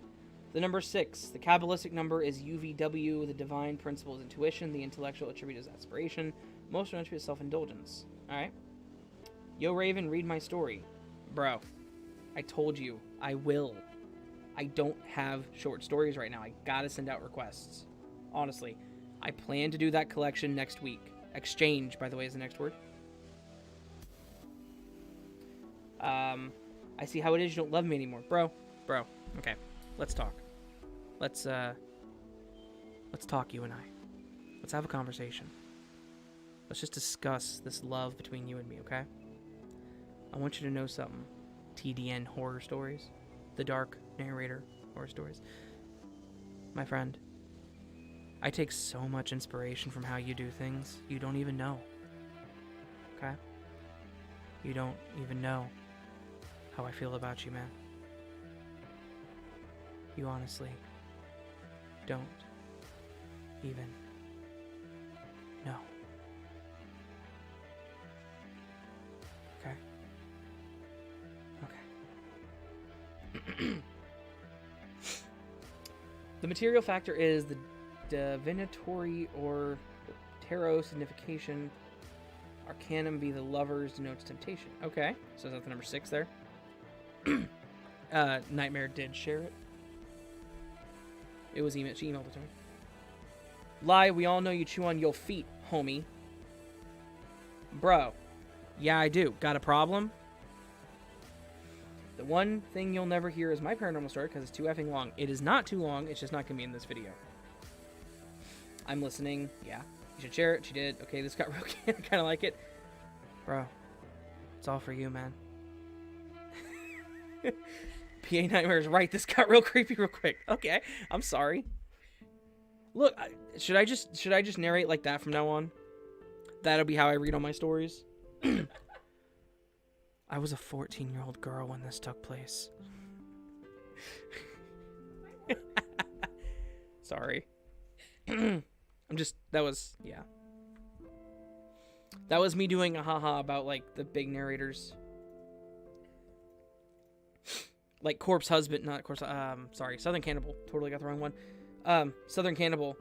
The number 6. The Kabbalistic number is UVW. The divine principle is intuition. The intellectual attribute is aspiration. Emotional attribute is self-indulgence. Alright? Yo, Raven, read my story. Bro, I told you. I will. I don't have short stories right now. I gotta send out requests. Honestly. I plan to do that collection next week. Exchange, by the way, is the next word. I see how it is you don't love me anymore. Bro. Okay. Let's talk. Let's talk, you and I. Let's have a conversation. Let's just discuss this love between you and me, okay? I want you to know something. TDN horror stories. The dark narrator horror stories. My friend, I take so much inspiration from how you do things you don't even know. Okay? You don't even know how I feel about you, man. You honestly don't even know. Okay? Okay. The material factor is the divinatory or tarot signification. Arcanum be the lovers, denotes temptation. Okay, so is that the number 6 there? Nightmare did share it. It was she emailed it to me. Lie, we all know you chew on your feet, homie. Bro, yeah I do. Got a problem? The one thing you'll never hear is my paranormal story because it's too effing long. It is not too long, it's just not going to be in this video. I'm listening. Yeah, you should share it. She did. Okay, this got real. I kind of like it. Bro, It's all for you, man. PA Nightmares, right? This got real creepy real quick. Okay, I'm sorry. Look, should I just narrate like that from now on? That'll be how I read all my stories. I was a 14-year-old girl when this took place. Sorry. That was me doing a haha about, like, the big narrators. Like, Corpse Husband, not Corpse, sorry, Southern Cannibal. Totally got the wrong one. Southern Cannibal.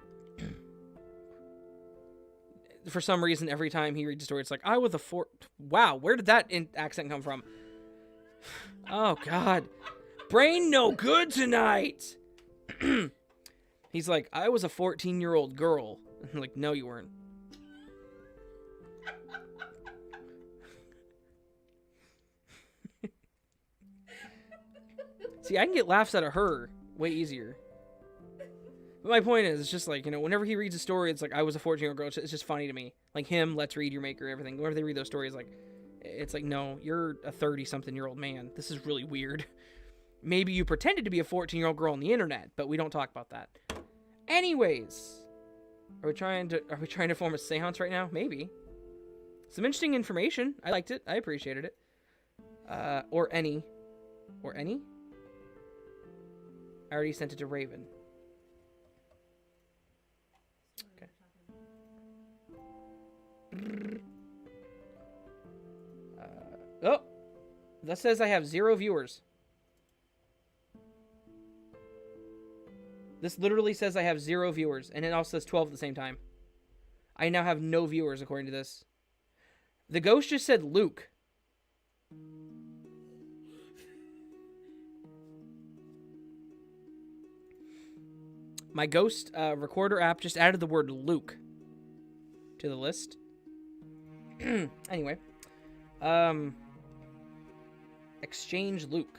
For some reason, every time he reads a story, it's like, I was a wow, where did that accent come from? Oh, God. Brain no good tonight! He's like, I was a 14-year-old girl. I'm like, no, you weren't. See, I can get laughs out of her way easier. But my point is, it's just like, you know, whenever he reads a story, it's like, I was a 14-year-old girl. It's just funny to me. Like him, Let's Read Your Maker, everything. Whenever they read those stories, like, it's like, no, you're a 30-something-year-old man. This is really weird. Maybe you pretended to be a 14-year-old girl on the internet, but we don't talk about that. Anyways, are we trying to form a seance right now? Maybe. Some interesting information. I liked it. I appreciated it. Or any. I already sent it to Raven. Okay. Oh! That says I have 0 viewers. This literally says I have 0 viewers, and it also says 12 at the same time. I now have no viewers, according to this. The ghost just said Luke. My ghost recorder app just added the word Luke to the list. Anyway. Exchange Luke.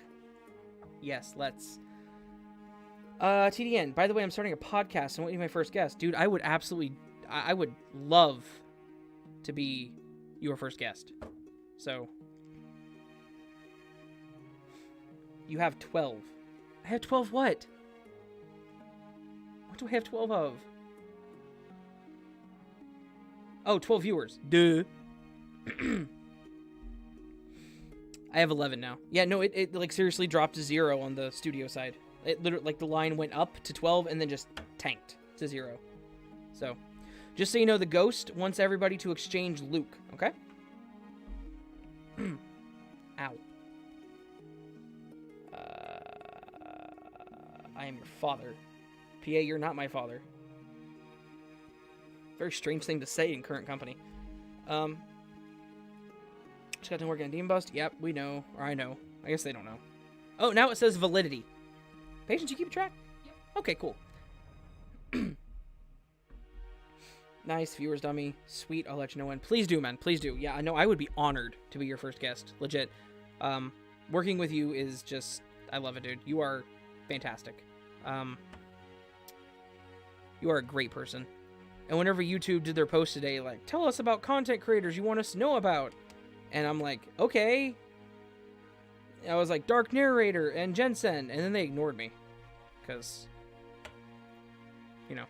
Yes, let's. TDN, by the way, I'm starting a podcast. I want you to be my first guest. Dude, I would love to be your first guest. So. You have 12. I have 12 what? What do I have 12 of? Oh, 12 viewers. Duh. I have 11 now. Yeah, no, it like seriously dropped to 0 on the studio side. It literally, like, the line went up to 12 and then just tanked to 0. So, just so you know, the ghost wants everybody to exchange Luke, okay? Ow. I am your father. PA, you're not my father. Very strange thing to say in current company. Just got to work on Demon Bust. Yep, we know. Or I know. I guess they don't know. Oh, now it says validity. Patience, you keep track? Yep. Okay, cool. Nice, viewers dummy. Sweet, I'll let you know when. Please do, man. Please do. Yeah, I know I would be honored to be your first guest. Legit. Working with you is just... I love it, dude. You are fantastic. You are a great person. And whenever YouTube did their post today, like, tell us about content creators you want us to know about. And I'm like, okay. I was like, Dark Narrator and Jensen. And then they ignored me. Because, you know,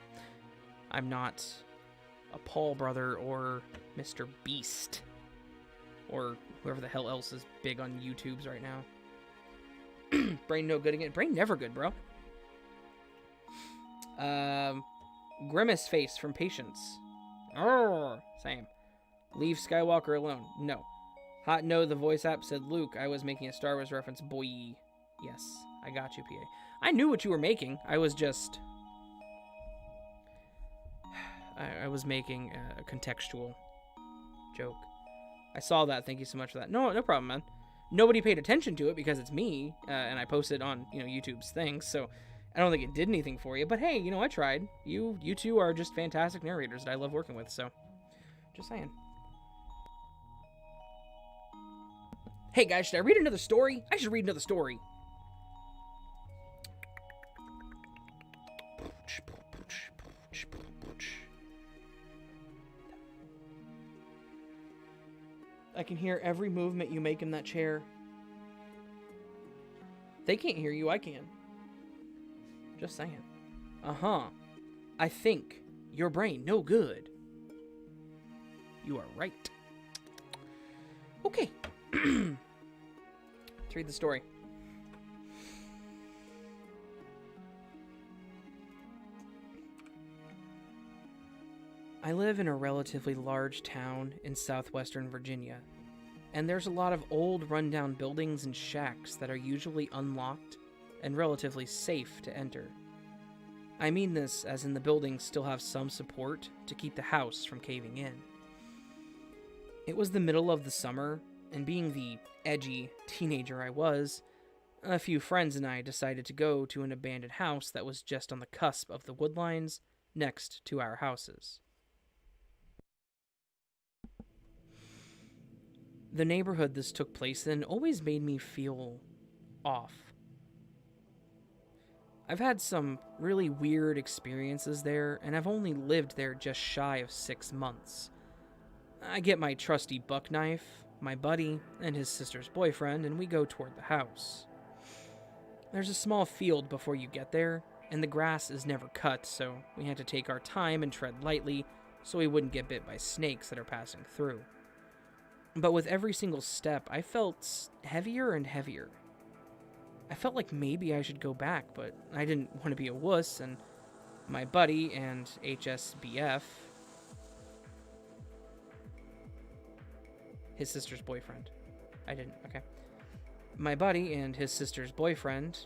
I'm not a Paul brother or Mr. Beast. Or whoever the hell else is big on YouTubes right now. Brain no good again. Brain never good, bro. Grimace face from Patience. Oh, same. Leave Skywalker alone. No. Hot no, the voice app said Luke. I was making a Star Wars reference. Boy. Yes, I got you, PA. I knew what you were making. I was just... I was making a contextual joke. I saw that. Thank you so much for that. No problem, man. Nobody paid attention to it because it's me, and I posted on, you know, YouTube's things, so I don't think it did anything for you. But hey, you know, I tried. You two are just fantastic narrators that I love working with, so just saying. Hey guys, should I read another story? I should read another story. I can hear every movement you make in that chair. They can't hear you, I can. Just saying. Uh-huh. I think your brain no good. You are right. Okay. Let's read the story. I live in a relatively large town in southwestern Virginia, and there's a lot of old rundown buildings and shacks that are usually unlocked and relatively safe to enter. I mean this as in the buildings still have some support to keep the house from caving in. It was the middle of the summer, and being the edgy teenager I was, a few friends and I decided to go to an abandoned house that was just on the cusp of the woodlines next to our houses. The neighborhood this took place in always made me feel off. I've had some really weird experiences there, and I've only lived there just shy of 6 months. I get my trusty buck knife, my buddy, and his sister's boyfriend, and we go toward the house. There's a small field before you get there, and the grass is never cut, so we had to take our time and tread lightly so we wouldn't get bit by snakes that are passing through. But with every single step, I felt heavier and heavier. I felt like maybe I should go back, but I didn't want to be a wuss, and my buddy and HSBF, his sister's boyfriend. Okay. My buddy and his sister's boyfriend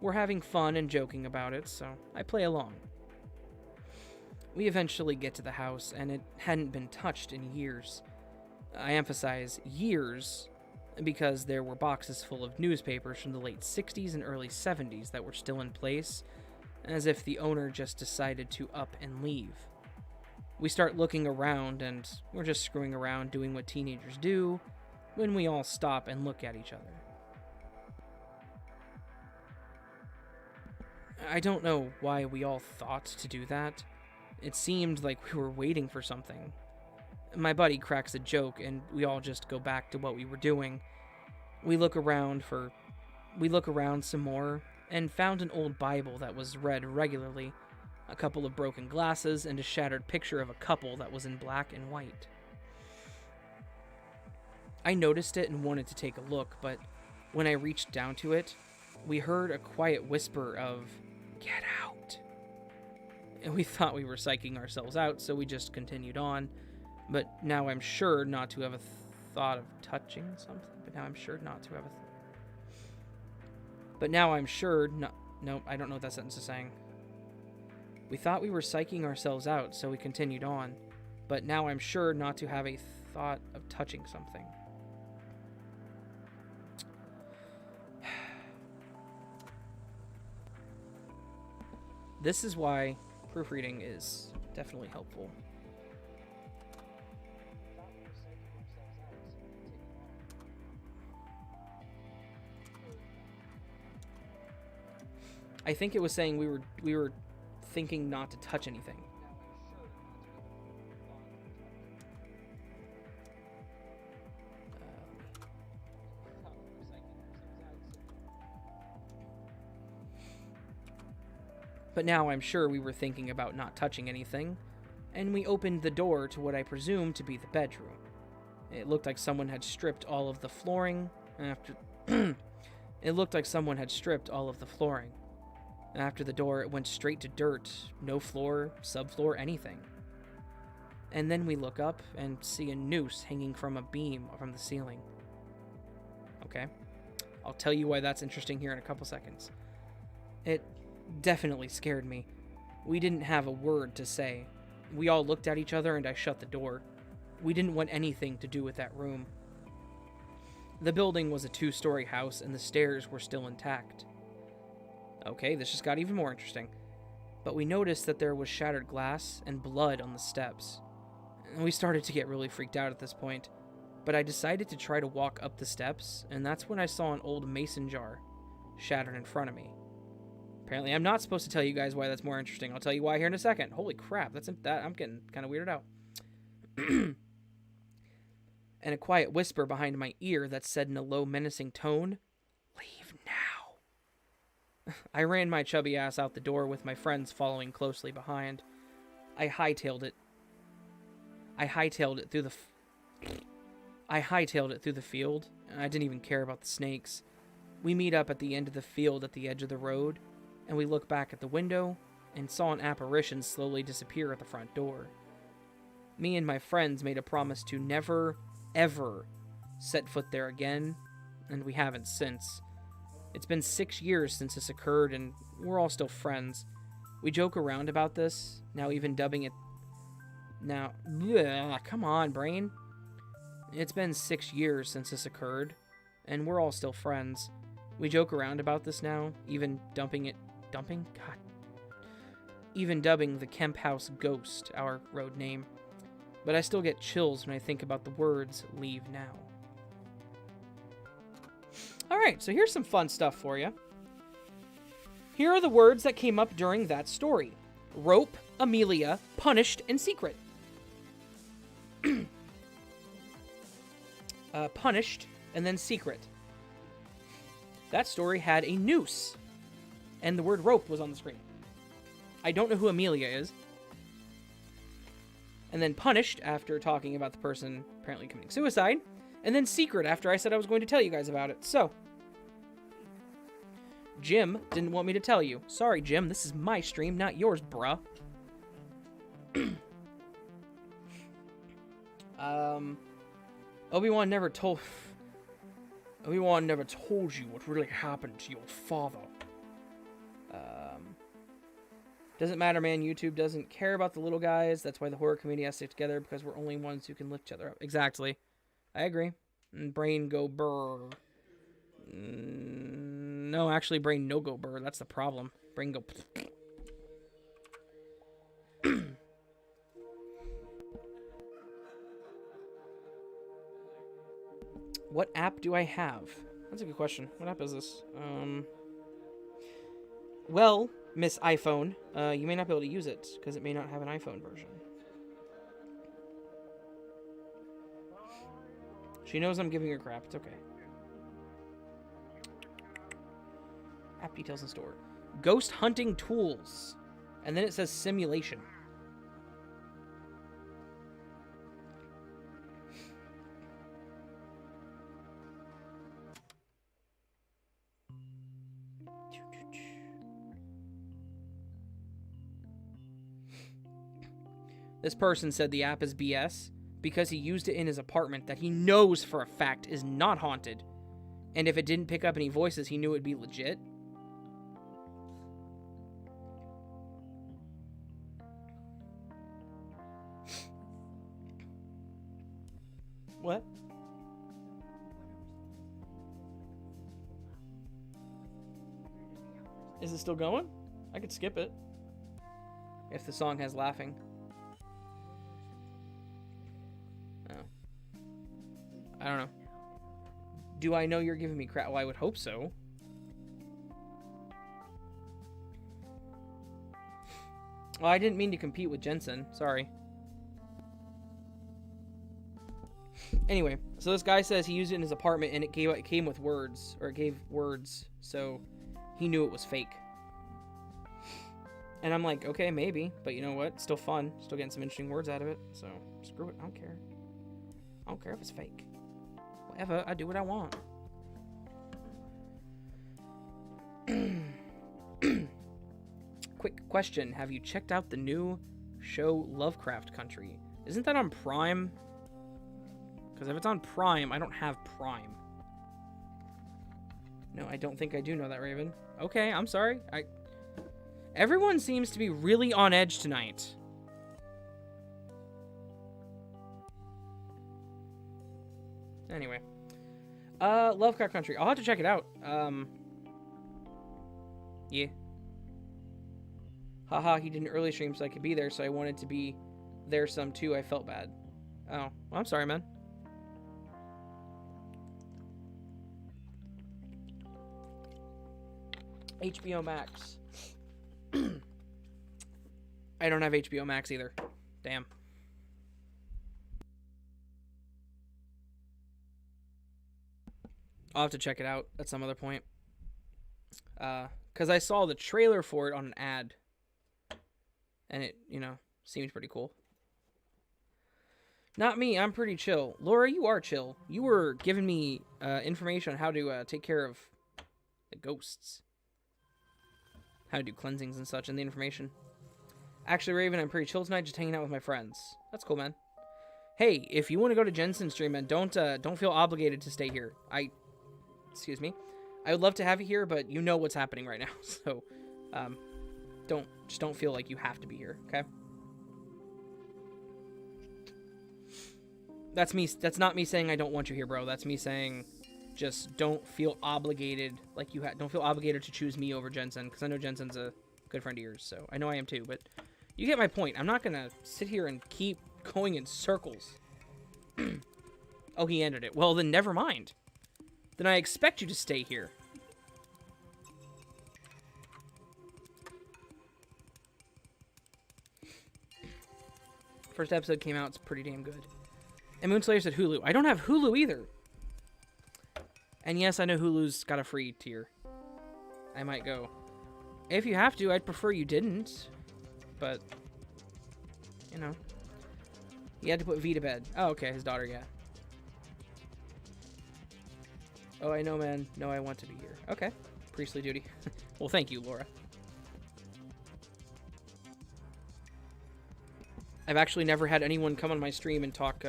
were having fun and joking about it, so I play along. We eventually get to the house, and it hadn't been touched in years. I emphasize years because there were boxes full of newspapers from the late 60s and early 70s that were still in place, as if the owner just decided to up and leave. We start looking around, and we're just screwing around doing what teenagers do when we all stop and look at each other. I don't know why we all thought to do that. It seemed like we were waiting for something. My buddy cracks a joke, and we all just go back to what we were doing. We look around some more, and found an old Bible that was read regularly, a couple of broken glasses, and a shattered picture of a couple that was in black and white. I noticed it and wanted to take a look, but when I reached down to it, we heard a quiet whisper of, "Get out." And we thought we were psyching ourselves out, so we just continued on. But now I'm sure not to have a thought of touching something. Nope, I don't know what that sentence is saying. We thought we were psyching ourselves out, so we continued on. But now I'm sure not to have a thought of touching something. This is why proofreading is definitely helpful. I think it was saying we were thinking not to touch anything. But now I'm sure we were thinking about not touching anything, and we opened the door to what I presumed to be the bedroom. It looked like someone had stripped all of the flooring after After the door, it went straight to dirt, no floor, subfloor, anything. And then we look up and see a noose hanging from a beam from the ceiling. Okay, I'll tell you why that's interesting here in a couple seconds. It definitely scared me. We didn't have a word to say. We all looked at each other and I shut the door. We didn't want anything to do with that room. The building was a 2-story house and the stairs were still intact. Okay, this just got even more interesting. But we noticed that there was shattered glass and blood on the steps. And we started to get really freaked out at this point. But I decided to try to walk up the steps, and that's when I saw an old mason jar shattered in front of me. Apparently, I'm not supposed to tell you guys why that's more interesting. I'll tell you why here in a second. Holy crap, I'm getting kind of weirded out. and a quiet whisper behind my ear that said in a low, menacing tone, "Leave now." I ran my chubby ass out the door with my friends following closely behind. I hightailed it through the field, and I didn't even care about the snakes. We meet up at the end of the field at the edge of the road, and we look back at the window and saw an apparition slowly disappear at the front door. Me and my friends made a promise to never, ever set foot there again, and we haven't since. It's been 6 years since this occurred, and we're all still friends. We joke around about this, now even dubbing it... come on, brain. It's been 6 years since this occurred, and we're all still friends. We joke around about this now, even dubbing the Kemp House Ghost our road name. But I still get chills when I think about the words, "Leave now." Alright, so here's some fun stuff for you. Here are the words that came up during that story. Rope, Amelia, punished, and secret. Punished, and then secret. That story had a noose, and the word rope was on the screen. I don't know who Amelia is. And then punished after talking about the person apparently committing suicide. And then secret after I said I was going to tell you guys about it. So, Jim didn't want me to tell you. Sorry, Jim, this is my stream, not yours, bruh. Obi-Wan never told you what really happened to your father. Doesn't matter, man. YouTube doesn't care about the little guys. That's why the horror community has to stick together, because we're only ones who can lift each other up. Exactly. I agree. And brain go burr. No, actually, brain no go burr. That's the problem. Brain go... What app do I have? That's a good question. What app is this? Well, Miss iPhone, you may not be able to use it, because it may not have an iPhone version. She knows I'm giving her crap. It's okay. App details in store. Ghost hunting tools. And then it says simulation. This person said the app is BS because he used it in his apartment that he knows for a fact is not haunted. And if it didn't pick up any voices, he knew it'd be legit. What? Is it still going? I could skip it. If the song has laughing. I don't know. Do I know you're giving me crap? Well, I would hope so. Well, I didn't mean to compete with Jensen. Sorry. Anyway, so this guy says he used it in his apartment and it came with words, or it gave words, so he knew it was fake. And I'm like, okay, maybe, but you know what? Still fun. Still getting some interesting words out of it. So screw it. I don't care. I don't care if it's fake. Whatever, I do what I want. Quick question. Have you checked out the new show Lovecraft Country? Isn't that on Prime? Because if it's on Prime, I don't have Prime. No, I don't think I do know that, Raven. Okay, I'm sorry. Everyone seems to be really on edge tonight. Anyway. Lovecraft Country. I'll have to check it out. Yeah. Haha, he did an early stream so I could be there, so I wanted to be there some too. I felt bad. Oh, well, I'm sorry, man. HBO Max. I don't have HBO Max either. Damn. I'll have to check it out at some other point. Because I saw the trailer for it on an ad. And it, seemed pretty cool. Not me, I'm pretty chill. Laura, you are chill. You were giving me information on how to take care of the ghosts. How to do cleansings and such in the information. Actually, Raven, I'm pretty chill tonight, just hanging out with my friends. That's cool, man. Hey, if you want to go to Jensen's stream, man, don't feel obligated to stay here. Excuse me. I would love to have you here, but you know what's happening right now, so don't feel like you have to be here, okay? That's not me saying I don't want you here, bro. That's me saying just don't feel obligated, like don't feel obligated to choose me over Jensen, because I know Jensen's a good friend of yours, so I know I am too, but you get my point. I'm not gonna sit here and keep going in circles. Oh, he ended it. Well, then never mind. Then I expect you to stay here. First episode came out, it's pretty damn good. And Moonslayer said Hulu. I don't have Hulu either. And yes, I know Hulu's got a free tier. I might go. If you have to, I'd prefer you didn't. But, he had to put V to bed. Oh, okay, his daughter, yeah. Oh, I know, man. No, I want to be here. Okay. Priestly duty. Well, thank you, Laura. I've actually never had anyone come on my stream and talk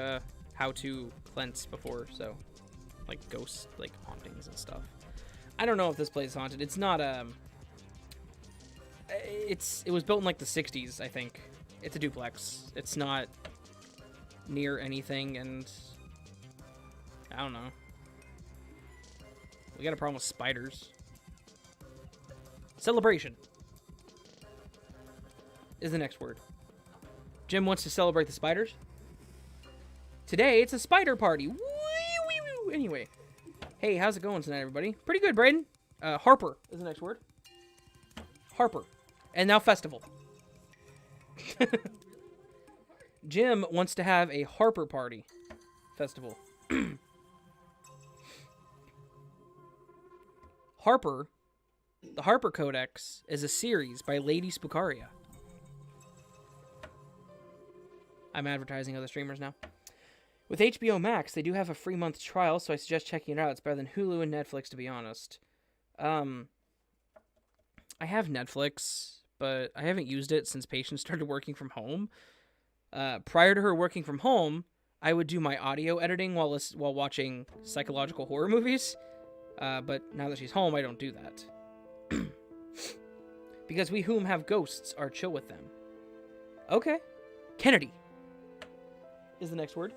how to cleanse before, so like ghosts, like hauntings and stuff. I don't know if this place is haunted. It's not it was built in like the 60s, I think. It's a duplex. It's not near anything, and I don't know. We got a problem with spiders. Celebration is the next word. Jim wants to celebrate the spiders. Today, it's a spider party. Woo, woo, woo. Anyway. Hey, how's it going tonight, everybody? Pretty good, Brayden. Harper is the next word. Harper. And now festival. Jim wants to have a Harper party. Festival. Harper, the Harper Codex, is a series by Lady Spucaria. I'm advertising other streamers now. With HBO Max, they do have a free month trial, so I suggest checking it out. It's better than Hulu and Netflix, to be honest. I have Netflix, but I haven't used it since Patience started working from home. Prior to her working from home, I would do my audio editing while watching psychological horror movies. But now that she's home, I don't do that. Because we whom have ghosts are chill with them. Okay. Kennedy is the next word.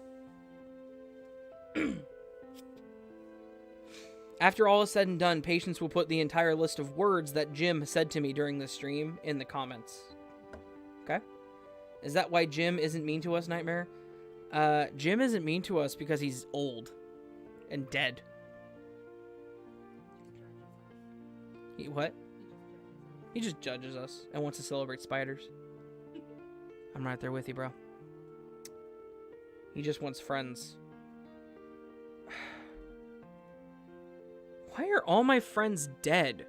After all is said and done, Patience will put the entire list of words that Jim said to me during the stream in the comments. Okay? Is that why Jim isn't mean to us, Nightmare? Jim isn't mean to us because he's old and dead. What? He just judges us and wants to celebrate spiders. I'm right there with you, bro. He just wants friends. Why are all my friends dead?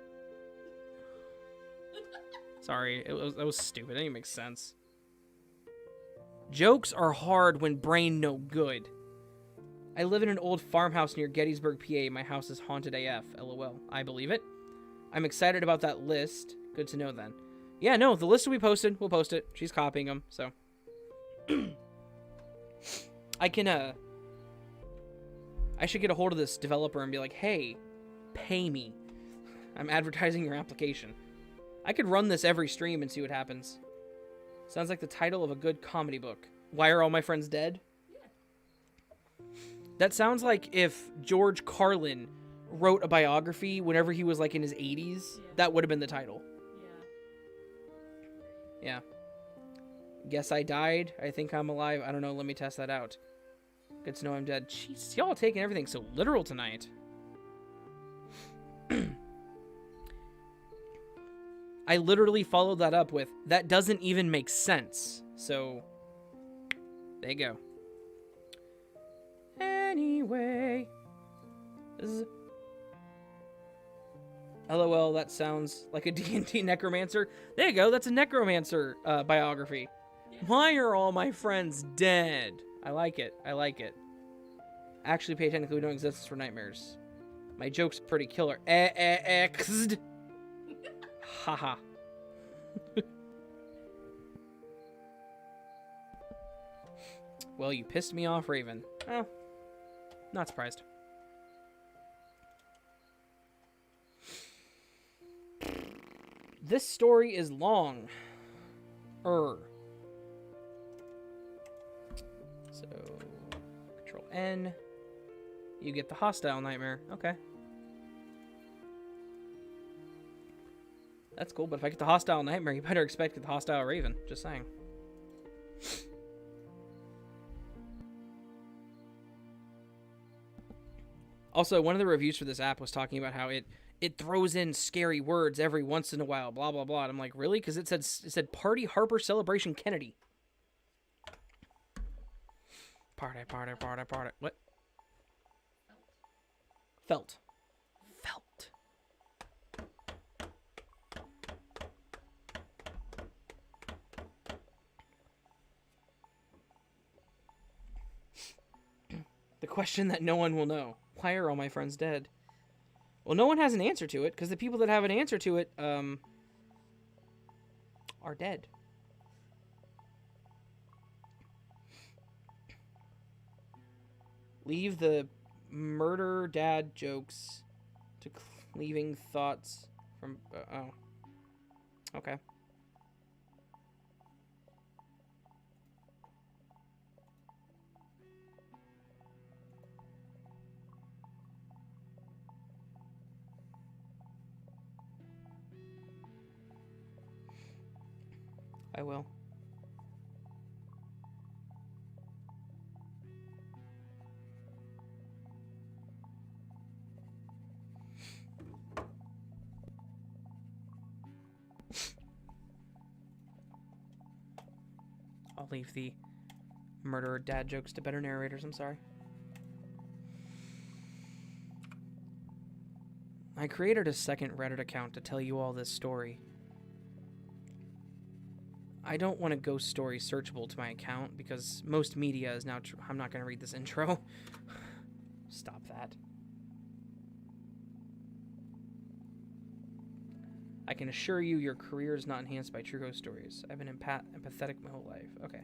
Sorry, that was stupid. It didn't even make sense. Jokes are hard when brain no good. I live in an old farmhouse near Gettysburg, PA. My house is haunted AF. LOL. I believe it. I'm excited about that list. Good to know then. Yeah, no, the list will be posted. We'll post it. She's copying them, so. I should get a hold of this developer and be like, hey, pay me. I'm advertising your application. I could run this every stream and see what happens. Sounds like the title of a good comedy book. Why are all my friends dead? That sounds like if George Carlin wrote a biography whenever he was like in his 80s. Yeah. That would have been the title. Yeah. Guess I died. I think I'm alive. I don't know. Let me test that out. Good to know I'm dead. Jeez, y'all taking everything so literal tonight. I literally followed that up with, that doesn't even make sense. So, there you go. Anyway. LOL, that sounds like a D&D necromancer. There you go, that's a necromancer biography. Why are all my friends dead? I like it. I like it. Actually, pay attention, we don't exist for nightmares. My joke's pretty killer. X'd. Haha. Well, you pissed me off, Raven. Oh, not surprised. This story is long. So, Control N. You get the hostile nightmare. Okay. That's cool, but if I get the hostile nightmare, you better expect to get the hostile Raven. Just saying. Also, one of the reviews for this app was talking about how it throws in scary words every once in a while, blah blah blah. And I'm like, really? Because it said Party Harper Celebration Kennedy. Party. What? Felt. The question that no one will know. Why are all my friends dead? Well, no one has an answer to it, because the people that have an answer to it, are dead. Leave the murder dad jokes to leaving thoughts from... oh. Okay. I will. I'll leave the murderer dad jokes to better narrators, I'm sorry. I created a second Reddit account to tell you all this story. I don't want a ghost story searchable to my account because most media is now... I'm not going to read this intro. Stop that. I can assure you your career is not enhanced by true ghost stories. I've been empathetic my whole life. Okay.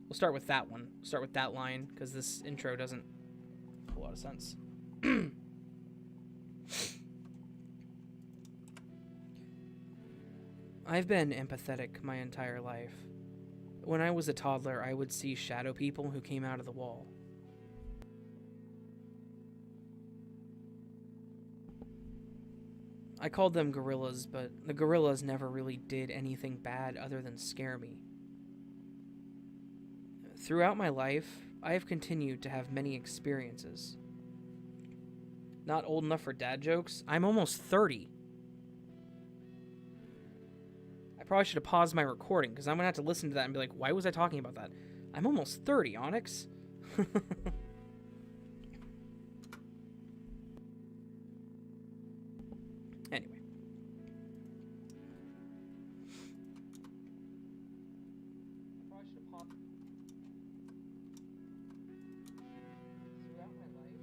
We'll start with that one. We'll start with that line because this intro doesn't make a lot of sense. I've been empathetic my entire life. When I was a toddler, I would see shadow people who came out of the wall. I called them gorillas, but the gorillas never really did anything bad other than scare me. Throughout my life, I have continued to have many experiences. Not old enough for dad jokes? I'm almost 30. Probably should have paused my recording because I'm gonna have to listen to that and be like, why was I talking about that? I'm almost 30, Onyx. Anyway. Probably should have paused. Throughout my life,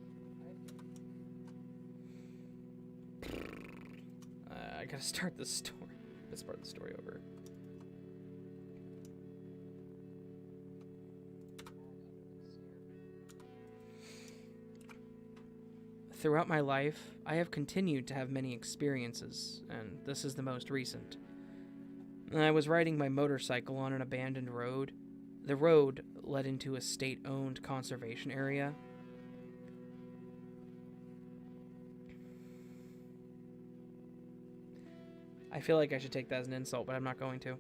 I gotta start this story. This part of the story over. Throughout my life, I have continued to have many experiences, and this is the most recent. I was riding my motorcycle on an abandoned road. The road led into a state-owned conservation area. I feel like I should take that as an insult, but I'm not going to.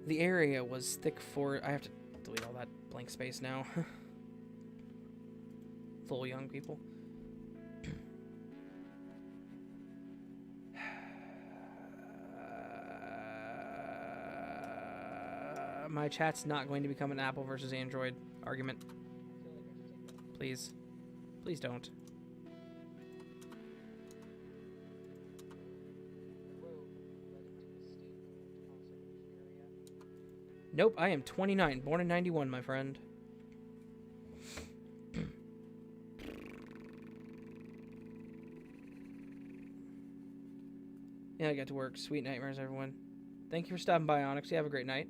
The area was thick for... I have to delete all that blank space now. Full young people. My chat's not going to become an Apple versus Android argument. Please. Please don't. Nope, I am 29, born in 91, my friend. Yeah, I got to work. Sweet nightmares, everyone. Thank you for stopping by, Onyx. You have a great night.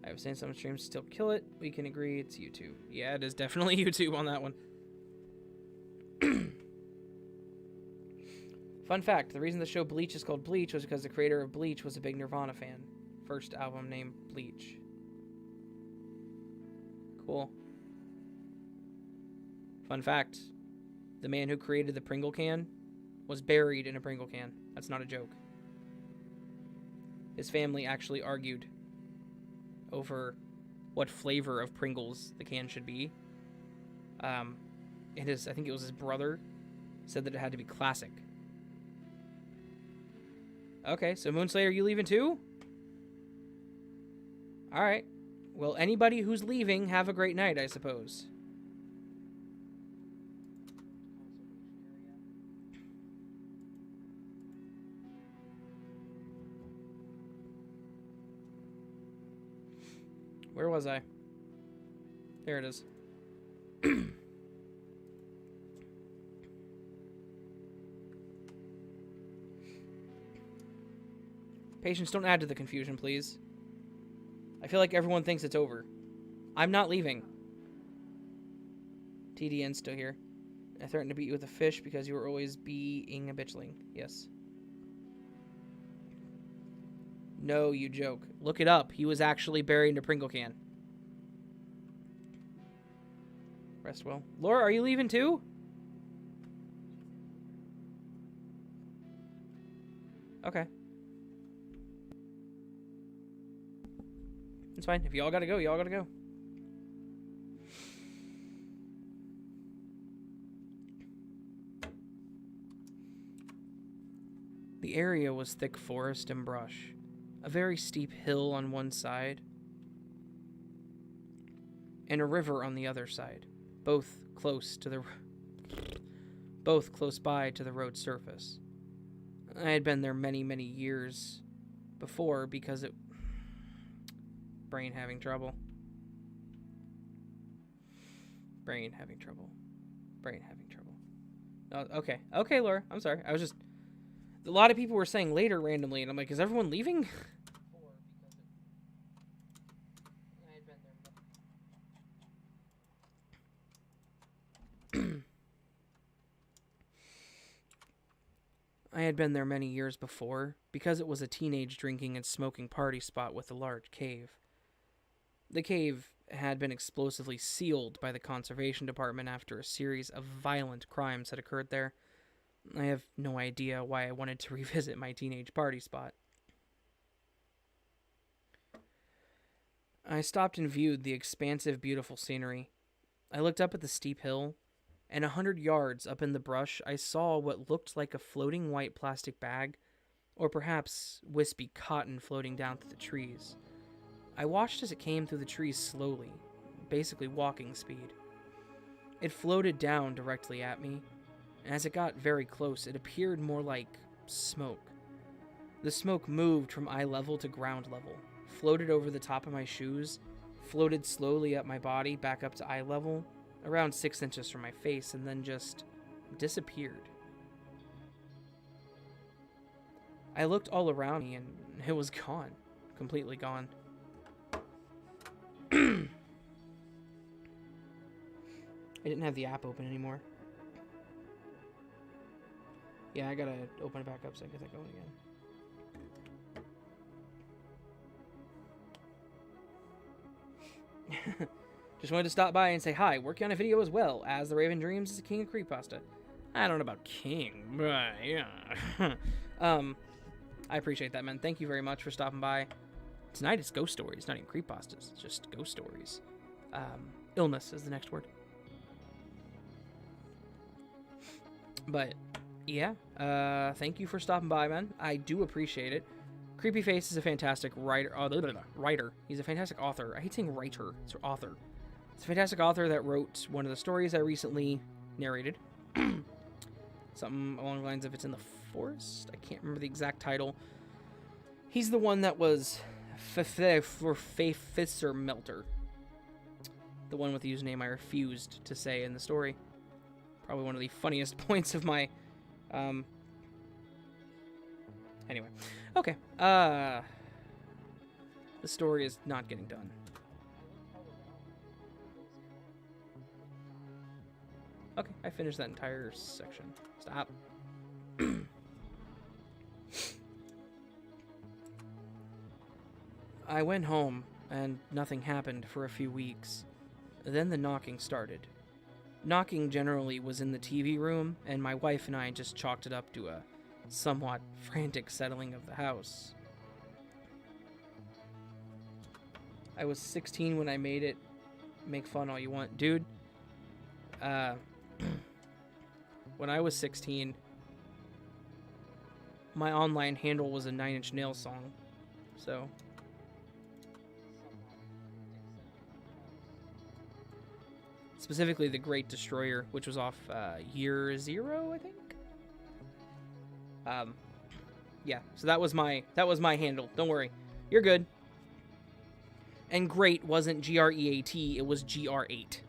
I was saying some streams still kill it. We can agree it's YouTube. Yeah, it is definitely YouTube on that one. Fun fact, the reason the show Bleach is called Bleach was because the creator of Bleach was a big Nirvana fan. First album named Bleach. Cool. Fun fact, the man who created the Pringle can was buried in a Pringle can. That's not a joke. His family actually argued over what flavor of Pringles the can should be. I think it was his brother, said that it had to be classic. Okay, so Moonslayer, you leaving too? Alright. Well, anybody who's leaving, have a great night, I suppose. Where was I? There it is. Patience, don't add to the confusion, please. I feel like everyone thinks it's over. I'm not leaving. TDN's still here. I threatened to beat you with a fish because you were always being a bitchling. Yes. No, you joke. Look it up. He was actually buried in a Pringle can. Rest well. Laura, are you leaving too? Okay. It's fine. If y'all gotta go, y'all gotta go. The area was thick forest and brush. A very steep hill on one side, and a river on the other side, both close by to the road surface. I had been there many, many years before because it... Brain having trouble. Brain having trouble. Oh, okay. Okay, Laura. I'm sorry. I was just... A lot of people were saying later randomly, and I'm like, is everyone leaving? I had been there many years before because it was a teenage drinking and smoking party spot with a large cave. The cave had been explosively sealed by the conservation department after a series of violent crimes had occurred there. I have no idea why I wanted to revisit my teenage party spot. I stopped and viewed the expansive, beautiful scenery. I looked up at the steep hill, and 100 yards up in the brush, I saw what looked like a floating white plastic bag, or perhaps wispy cotton floating down through the trees. I watched as it came through the trees slowly, basically walking speed. It floated down directly at me, and as it got very close, it appeared more like smoke. The smoke moved from eye level to ground level, floated over the top of my shoes, floated slowly up my body back up to eye level, around 6 inches from my face, and then just disappeared. I looked all around me, and it was gone. Completely gone. I didn't have the app open anymore. Yeah, I gotta open it back up so I can get that going again. Just wanted to stop by and say hi. Working on a video as well as The Raven Dreams is a king of creepypasta. I don't know about king, but yeah. I appreciate that, man. Thank you very much for stopping by. Tonight it's ghost stories, not even creepypastas. It's just ghost stories. Illness is the next word. But yeah, thank you for stopping by, man. I do appreciate it. Creepyface is a fantastic writer. Writer. He's a fantastic author. I hate saying writer. It's author. It's a fantastic author that wrote one of the stories I recently narrated. Something along the lines of It's in the Forest. I can't remember the exact title. He's the one that was Fisser Melter. The one with the username I refused to say in the story. Probably one of the funniest points of my... Anyway. Okay. The story is not getting done. Okay, I finished that entire section. Stop. I went home, and nothing happened for a few weeks. Then the knocking started. Knocking generally was in the TV room, and my wife and I just chalked it up to a somewhat frantic settling of the house. I was 16 when I made it. Make fun all you want. Dude, when I was 16, my online handle was a Nine Inch Nails song. So... specifically The Great Destroyer, which was off Year Zero, I think. Yeah, so that was my handle. Don't worry, you're good. And great wasn't GREAT, it was GR8.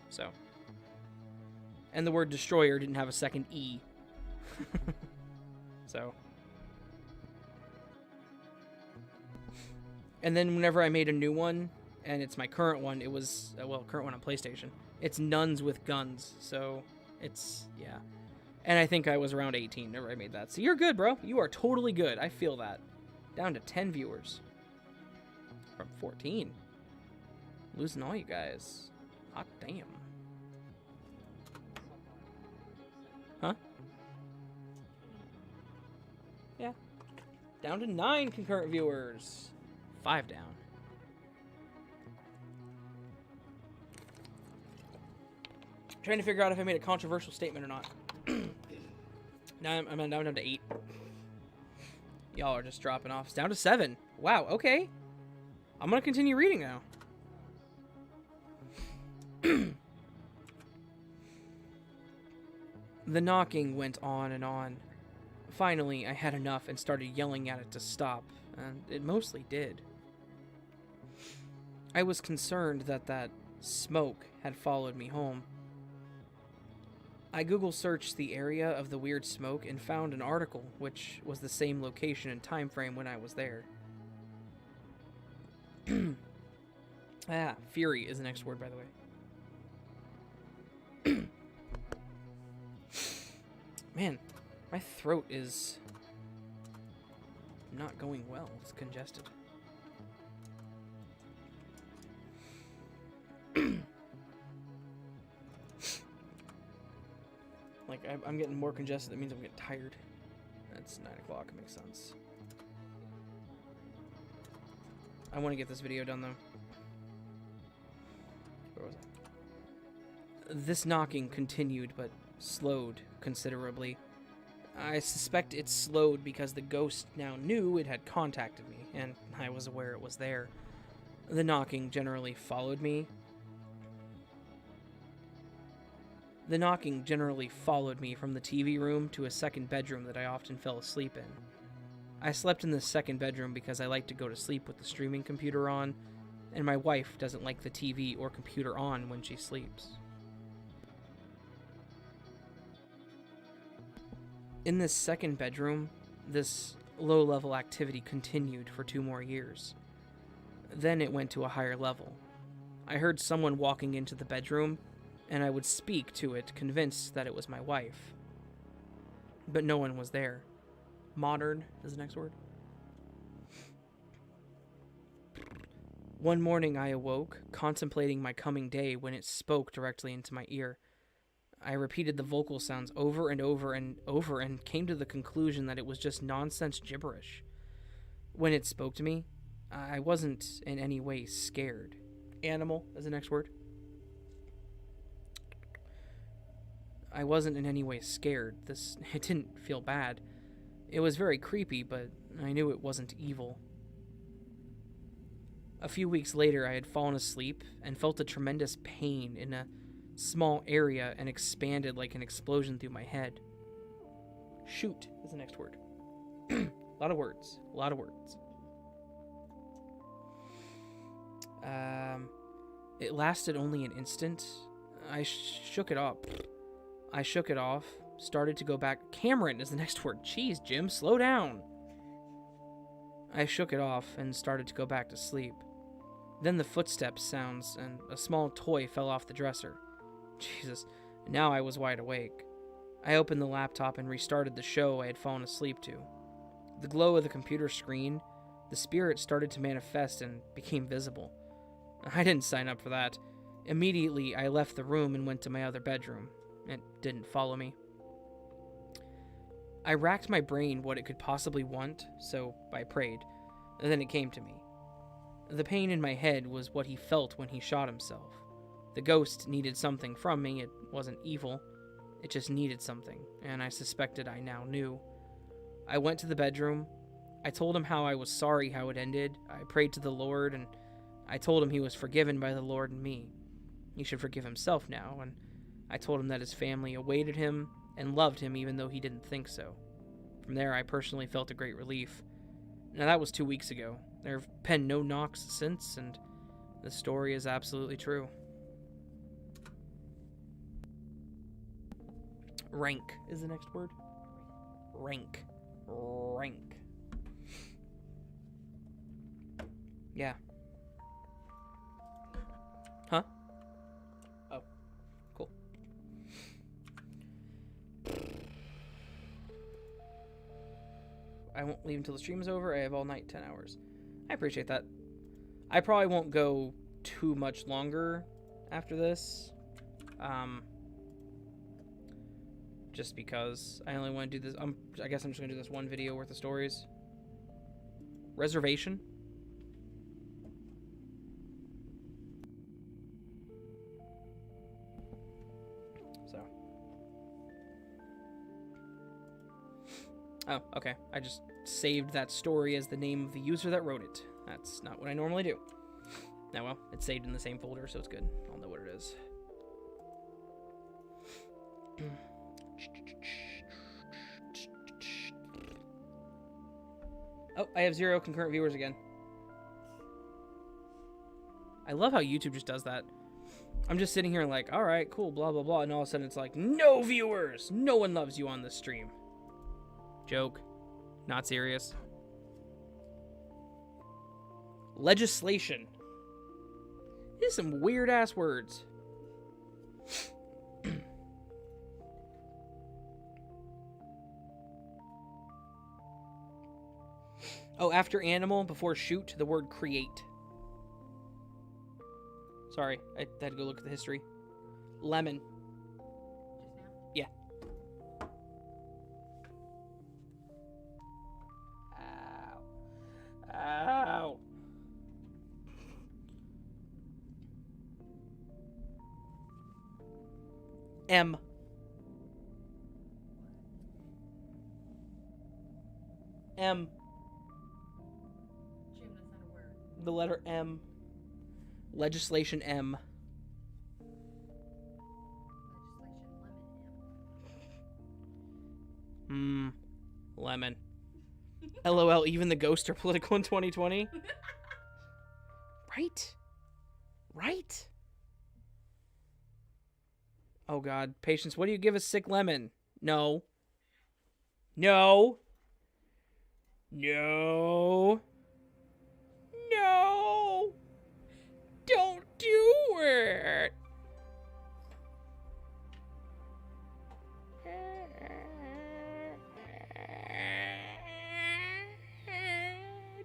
So, and the word destroyer didn't have a second E. So, and then whenever I made a new one, and it's my current one, it was, current one on PlayStation. It's Nuns with Guns, so it's, yeah. And I think I was around 18 whenever I made that. So you're good, bro. You are totally good. I feel that. Down to 10 viewers. From 14. Losing all you guys. Hot damn. Huh? Yeah. Down to 9 concurrent viewers. 5 down. Trying to figure out if I made a controversial statement or not. Now I'm down to 8. Y'all are just dropping off. It's down to 7. Wow, okay. I'm gonna continue reading now. The knocking went on and on. Finally, I had enough and started yelling at it to stop, and it mostly did. I was concerned that smoke had followed me home. I Google searched the area of the weird smoke and found an article which was the same location and time frame when I was there. Fury is the next word, by the way. Man, my throat is not going well. It's congested. Like, I'm getting more congested. That means I'm getting tired. That's 9 o'clock. It makes sense. I want to get this video done, though. Where was I? This knocking continued, but slowed considerably. I suspect it slowed because the ghost now knew it had contacted me, and I was aware it was there. The knocking generally followed me. The knocking generally followed me from the TV room to a second bedroom that I often fell asleep in. I slept in the second bedroom because I like to go to sleep with the streaming computer on, and my wife doesn't like the TV or computer on when she sleeps. In this second bedroom, this low-level activity continued for 2 more years. Then it went to a higher level. I heard someone walking into the bedroom, and I would speak to it, convinced that it was my wife. But no one was there. Modern is the next word. One morning I awoke, contemplating my coming day when it spoke directly into my ear. I repeated the vocal sounds over and over and over and came to the conclusion that it was just nonsense gibberish. When it spoke to me, I wasn't in any way scared. Animal is the next word. I wasn't in any way scared. It didn't feel bad. It was very creepy, but I knew it wasn't evil. A few weeks later, I had fallen asleep and felt a tremendous pain in a small area and expanded like an explosion through my head. Shoot is the next word. A lot of words. A lot of words. It lasted only an instant. I shook it up. I shook it off, started to go back. Cameron is the next word. Jeez, Jim, slow down. I shook it off and started to go back to sleep. Then the footsteps sounds and a small toy fell off the dresser. Jesus, now I was wide awake. I opened the laptop and restarted the show I had fallen asleep to. The glow of the computer screen, the spirit started to manifest and became visible. I didn't sign up for that. Immediately, I left the room and went to my other bedroom. It didn't follow me. I racked my brain what it could possibly want, so I prayed. And then it came to me. The pain in my head was what he felt when he shot himself. The ghost needed something from me. It wasn't evil. It just needed something, and I suspected I now knew. I went to the bedroom. I told him how I was sorry how it ended. I prayed to the Lord, and I told him he was forgiven by the Lord and me. He should forgive himself now, and I told him that his family awaited him and loved him even though he didn't think so. From there, I personally felt a great relief. Now, that was 2 weeks ago. There have been no knocks since, and the story is absolutely true. Rank is the next word. Rank. Rank. Yeah. Huh? Oh. Cool. I won't leave until the stream is over. I have all night, 10 hours. I appreciate that. I probably won't go too much longer after this. Just because I only want to do this. I guess I'm just going to do this one video worth of stories. Reservation. So. Oh, okay. I just saved that story as the name of the user that wrote it. That's not what I normally do. Now, well, it's saved in the same folder, so it's good. I'll know what it is. Oh, I have 0 concurrent viewers again. I love how YouTube just does that. I'm just sitting here like, all right, cool, blah, blah, blah. And all of a sudden it's like, no viewers. No one loves you on this stream. Joke. Not serious. Legislation. These are some weird ass words. Oh, after animal, before shoot, the word create. Sorry, I had to go look at the history. Lemon. Just now? Yeah. Ow. Ow. M. M. Jim, that's not a word. The letter M. Legislation M. Legislation, Lemon. LOL, even the ghosts are political in 2020? Right? Right? Oh god, patience, what do you give a sick lemon? No. No. No. No. Don't do it.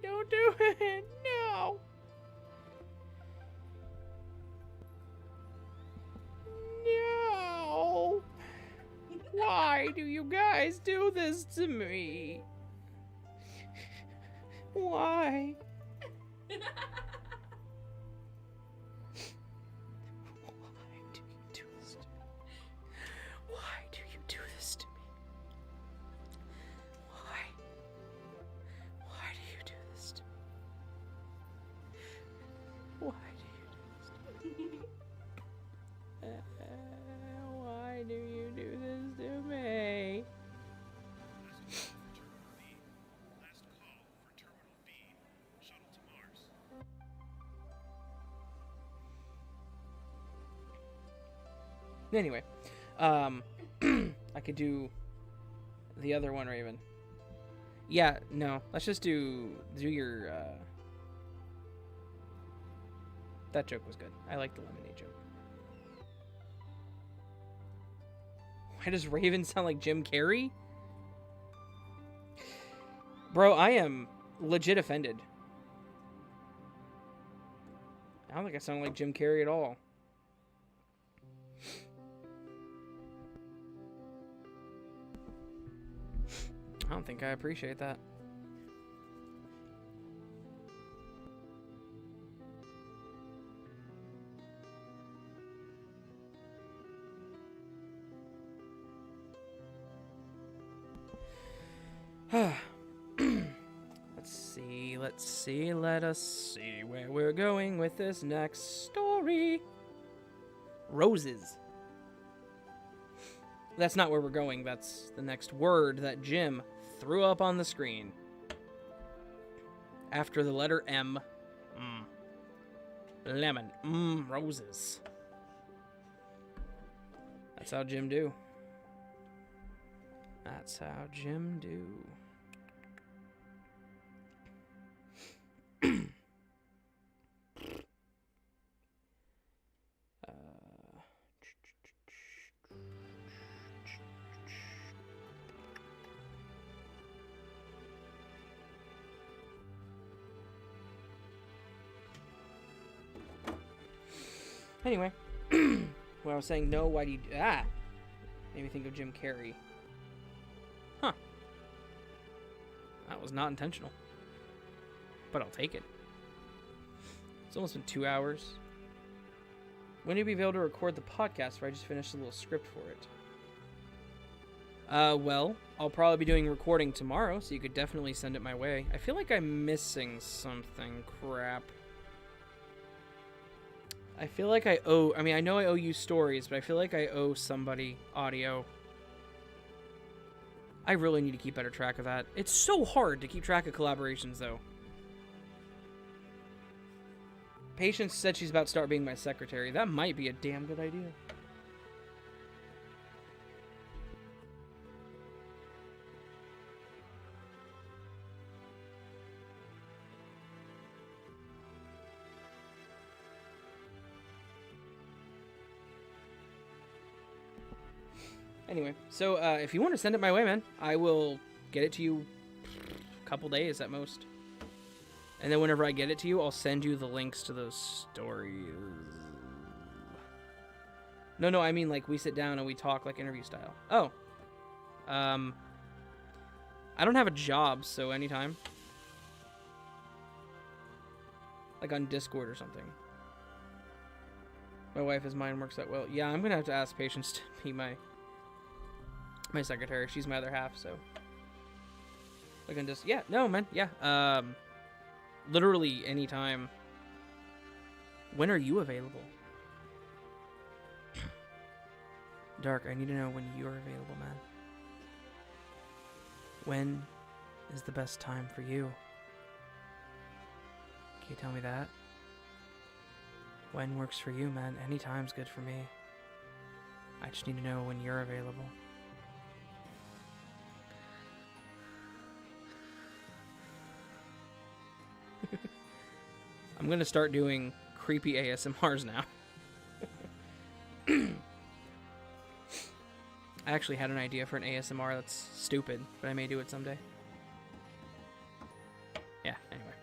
Don't do it. No. No. Why do you guys do this to me? Why? Why do you do this to me? Why do you do this to me? Why? Anyway, I could do the other one, Raven. Yeah, no. Let's just do your, That joke was good. I like the lemonade joke. Why does Raven sound like Jim Carrey? Bro, I am legit offended. I don't think I sound like Jim Carrey at all. I don't think I appreciate that. Let us see where we're going with this next story. Roses. That's not where we're going. That's the next word that Jim threw up on the screen. After the letter M. Lemon. Roses. That's how Jim do. That's how Jim do. Anyway, when I was saying no, why do you... made me think of Jim Carrey. Huh. That was not intentional. But I'll take it. It's almost been 2 hours. When will you be able to record the podcast where I just finished a little script for it? Well, I'll probably be doing recording tomorrow, so you could definitely send it my way. I feel like I'm missing something. Crap. I feel like I owe... I mean, I know I owe you stories, but I feel like I owe somebody audio. I really need to keep better track of that. It's so hard to keep track of collaborations, though. Patience said she's about to start being my secretary. That might be a damn good idea. Anyway, so if you want to send it my way, man, I will get it to you a couple days at most. And then whenever I get it to you, I'll send you the links to those stories. No, I mean, like, we sit down and we talk, like, interview style. Oh. I don't have a job, so anytime. Like, on Discord or something. My wife is mine, works out well. Yeah, I'm gonna have to ask Patience to be my secretary. She's my other half, so. I can just, yeah, no, man, yeah. Literally anytime. When are you available? Dark, I need to know when you're available, man. When is the best time for you? Can you tell me that? When works for you, man? Anytime's good for me. I just need to know when you're available. I'm gonna start doing creepy ASMRs now. I actually had an idea for an ASMR that's stupid, but I may do it someday. Yeah, anyway.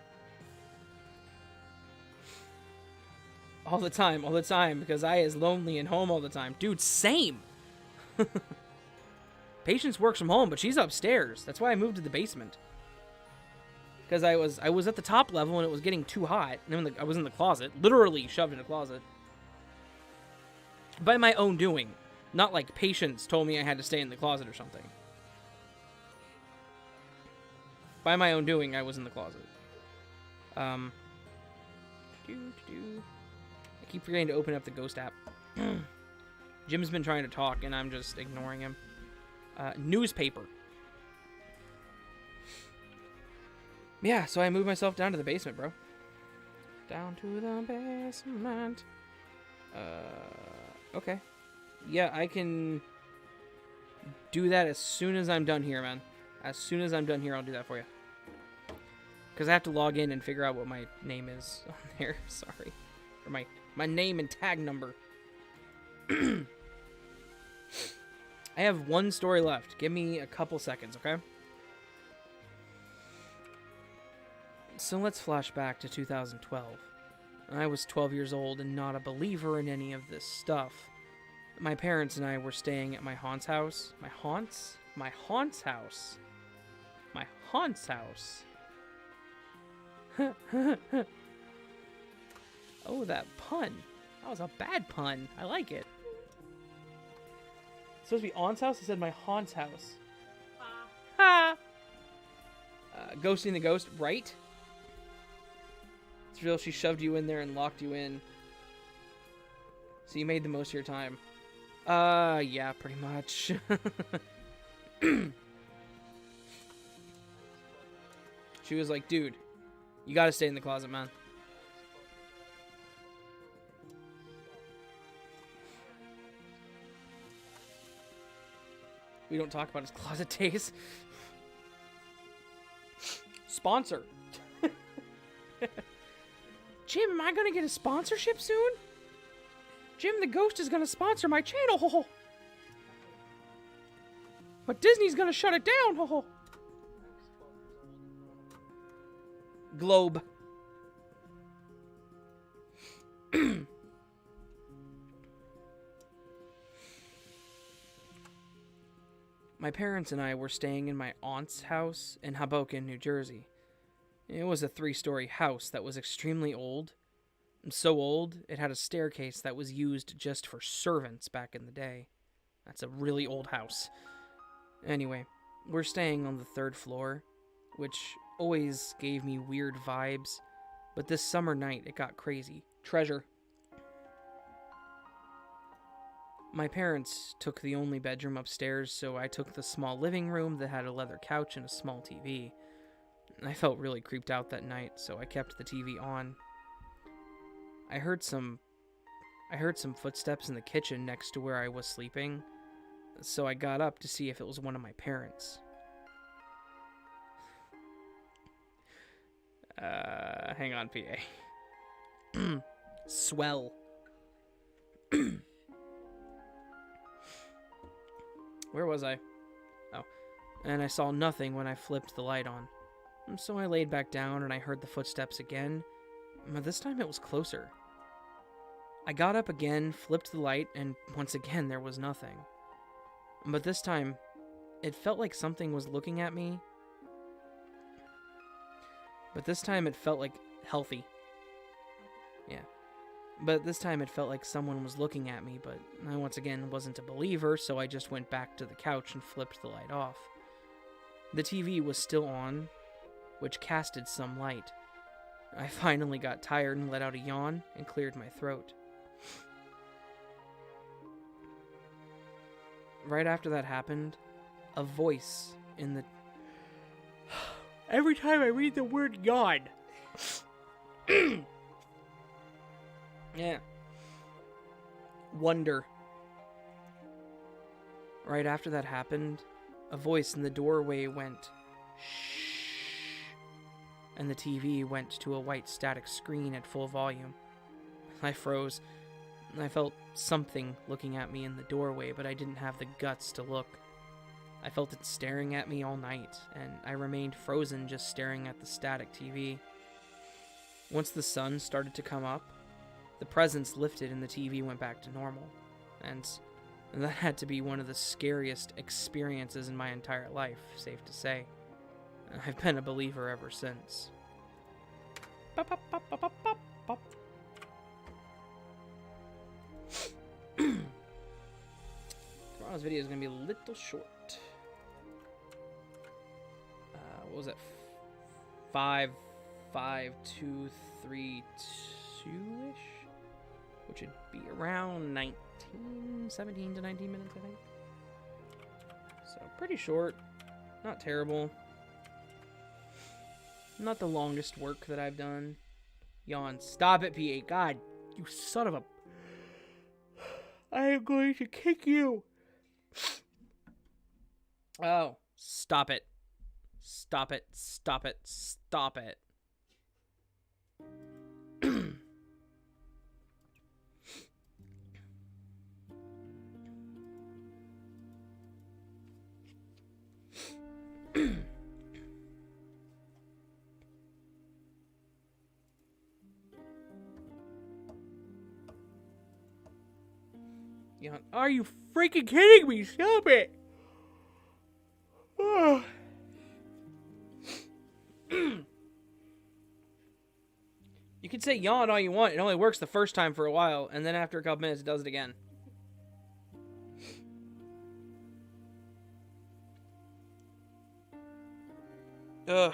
All the time, because I is lonely and home all the time. Dude, same! Patience works from home, but she's upstairs. That's why I moved to the basement. Because I was at the top level and it was getting too hot. And then I was in the closet. Literally shoved in a closet. By my own doing. Not like Patience told me I had to stay in the closet or something. By my own doing, I was in the closet. I keep forgetting to open up the Ghost app. Jim's been trying to talk and I'm just ignoring him. Newspaper. Yeah, so I moved myself down to the basement, bro. Down to the basement. Okay. Yeah, I can do that as soon as I'm done here, man. As soon as I'm done here, I'll do that for you. Because I have to log in and figure out what my name is on there. Sorry. Or my name and tag number. I have one story left. Give me a couple seconds, okay? So let's flash back to 2012. I was 12 years old and not a believer in any of this stuff. My parents and I were staying at my aunt's house. My aunt's? My aunt's house. My aunt's house. Oh, that pun. That was a bad pun. I like it. It's supposed to be aunt's house? I said my aunt's house. Ha! Ghosting the ghost, right? It's real, she shoved you in there and locked you in. So you made the most of your time. Yeah, pretty much. She was like, dude, you gotta stay in the closet, man. We don't talk about his closet days. Sponsor. Jim, am I gonna get a sponsorship soon? Jim the Ghost is gonna sponsor my channel. But Disney's gonna shut it down. Globe. My parents and I were staying in my aunt's house in Hoboken, New Jersey. It was a 3-story house that was extremely old. So old, it had a staircase that was used just for servants back in the day. That's a really old house. Anyway, we're staying on the 3rd floor, which always gave me weird vibes, but this summer night it got crazy. Treasure. My parents took the only bedroom upstairs, so I took the small living room that had a leather couch and a small TV. I felt really creeped out that night, so I kept the TV on. I heard some footsteps in the kitchen next to where I was sleeping, so I got up to see if it was one of my parents. Hang on, PA. Swell. Where was I? Oh. And I saw nothing when I flipped the light on. So I laid back down and I heard the footsteps again, but this time it was closer. I got up again, flipped the light, and once again there was nothing. But this time, it felt like something was looking at me. But this time it felt like healthy. Yeah. But this time it felt like someone was looking at me, but I once again wasn't a believer, so I just went back to the couch and flipped the light off. The TV was still on, which casted some light. I finally got tired and let out a yawn and cleared my throat. Right after that happened, a voice in the... Every time I read the word yawn. Yeah. Wonder. Right after that happened, a voice in the doorway went, shh, and the TV went to a white static screen at full volume. I froze. I felt something looking at me in the doorway, but I didn't have the guts to look. I felt it staring at me all night, and I remained frozen just staring at the static TV. Once the sun started to come up, the presence lifted and the TV went back to normal, and that had to be one of the scariest experiences in my entire life, safe to say. I've been a believer ever since. Bop, bop, bop, bop, bop, bop, bop. Tomorrow's video is going to be a little short. What was that? 5.232-ish? Which would be around 17 to 19 minutes, I think. So, pretty short. Not terrible. Not the longest work that I've done. Yawn. Stop it, PA. God, you son of a... I am going to kick you. Oh, stop it. Stop it. Stop it. Stop it. Are you freaking kidding me? Stop it. You can say yawn all you want. It only works the first time for a while, and then after a couple minutes, it does it again. Ugh.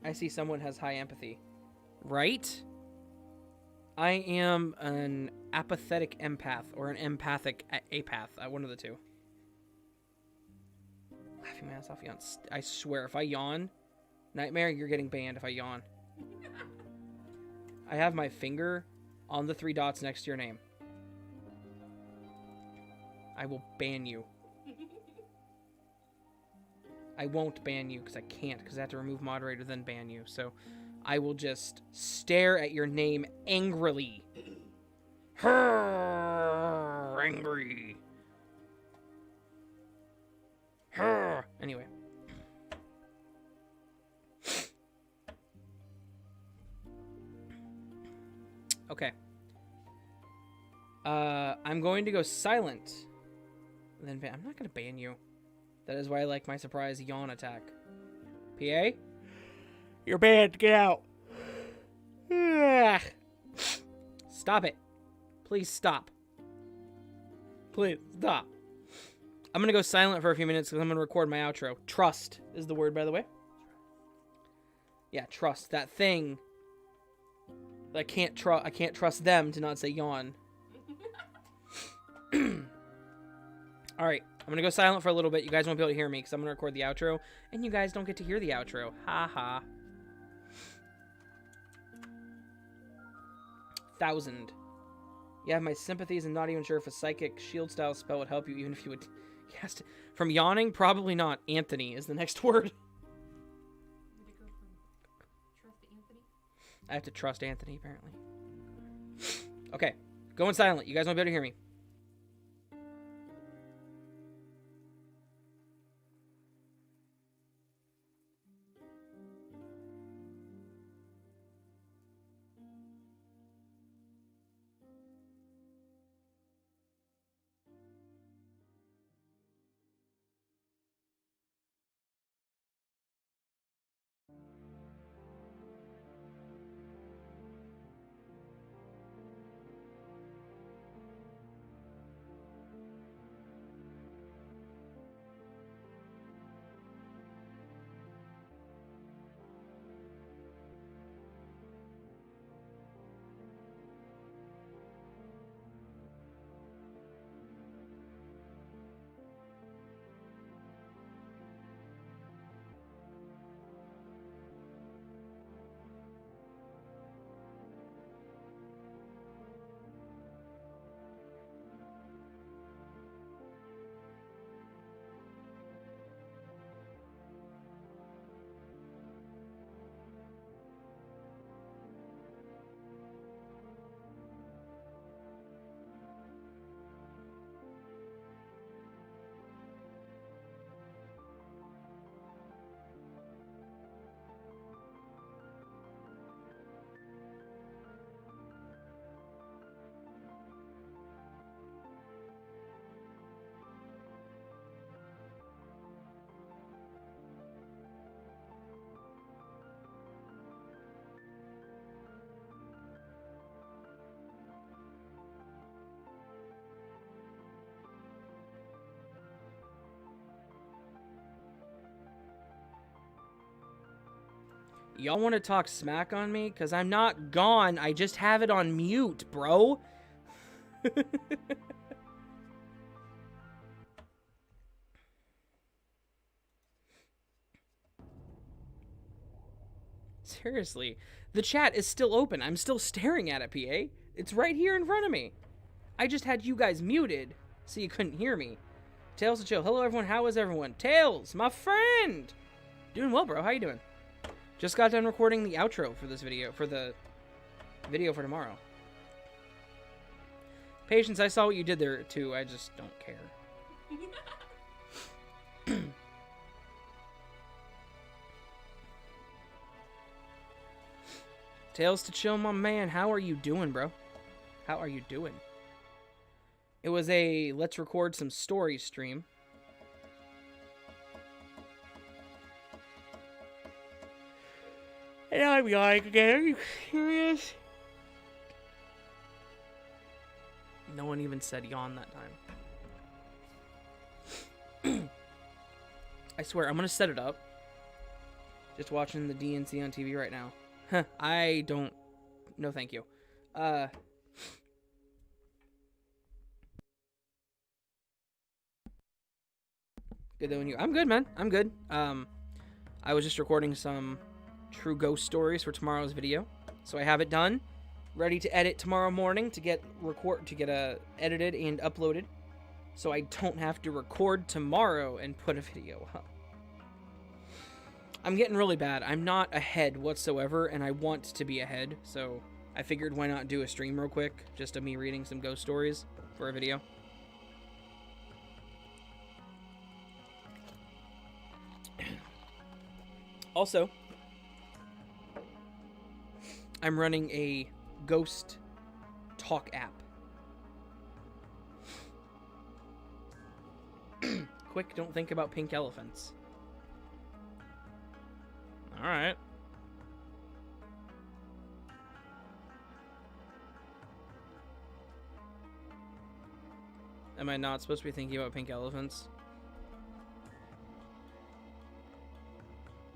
I see someone has high empathy. Right? I am an apathetic empath or an empathic apath. One of the two. Laughing my ass off, yawn. I swear, if I yawn, Nightmare, you're getting banned if I yawn. I have my finger on the 3 dots next to your name. I will ban you. I won't ban you because I can't, because I have to remove moderator then ban you. So I will just stare at your name angrily. Angry. Anyway. Okay. I'm going to go silent. And then I'm not going to ban you. That is why I like my surprise yawn attack. PA? You're banned. Get out. Stop it. Please stop. Please stop. I'm going to go silent for a few minutes because I'm going to record my outro. Trust is the word, by the way. Yeah, trust. That thing. I can't trust them to not say yawn. Alright. I'm going to go silent for a little bit. You guys won't be able to hear me because I'm going to record the outro. And you guys don't get to hear the outro. Ha ha. 1,000. You have my sympathies and not even sure if a psychic shield style spell would help you even if you would... Yes. From yawning? Probably not. Anthony is the next word. Would it go from trust to Anthony? I have to trust Anthony, apparently. Okay. Going silent. You guys won't be able to hear me. Y'all want to talk smack on me? Because I'm not gone. I just have it on mute, bro. Seriously. The chat is still open. I'm still staring at it, PA. It's right here in front of me. I just had you guys muted so you couldn't hear me. Tails to chill. Hello, everyone. How is everyone? Tails, my friend. Doing well, bro. How you doing? Just got done recording the outro for this video, for the video for tomorrow. Patience, I saw what you did there, too. I just don't care. Tails to chill, my man. How are you doing, bro? How are you doing? It was a let's record some stories stream. And I'm like, again, are you serious? No one even said yawn that time. I swear, I'm gonna set it up. Just watching the DNC on TV right now. I don't... No, thank you. Good knowing you. I'm good, man. I'm good. I was just recording some true ghost stories for tomorrow's video. So I have it done. Ready to edit tomorrow morning to get edited and uploaded. So I don't have to record tomorrow and put a video up. I'm getting really bad. I'm not ahead whatsoever, and I want to be ahead, so I figured why not do a stream real quick, just of me reading some ghost stories for a video. Also, I'm running a ghost talk app. Quick, don't think about pink elephants. Alright. Am I not supposed to be thinking about pink elephants?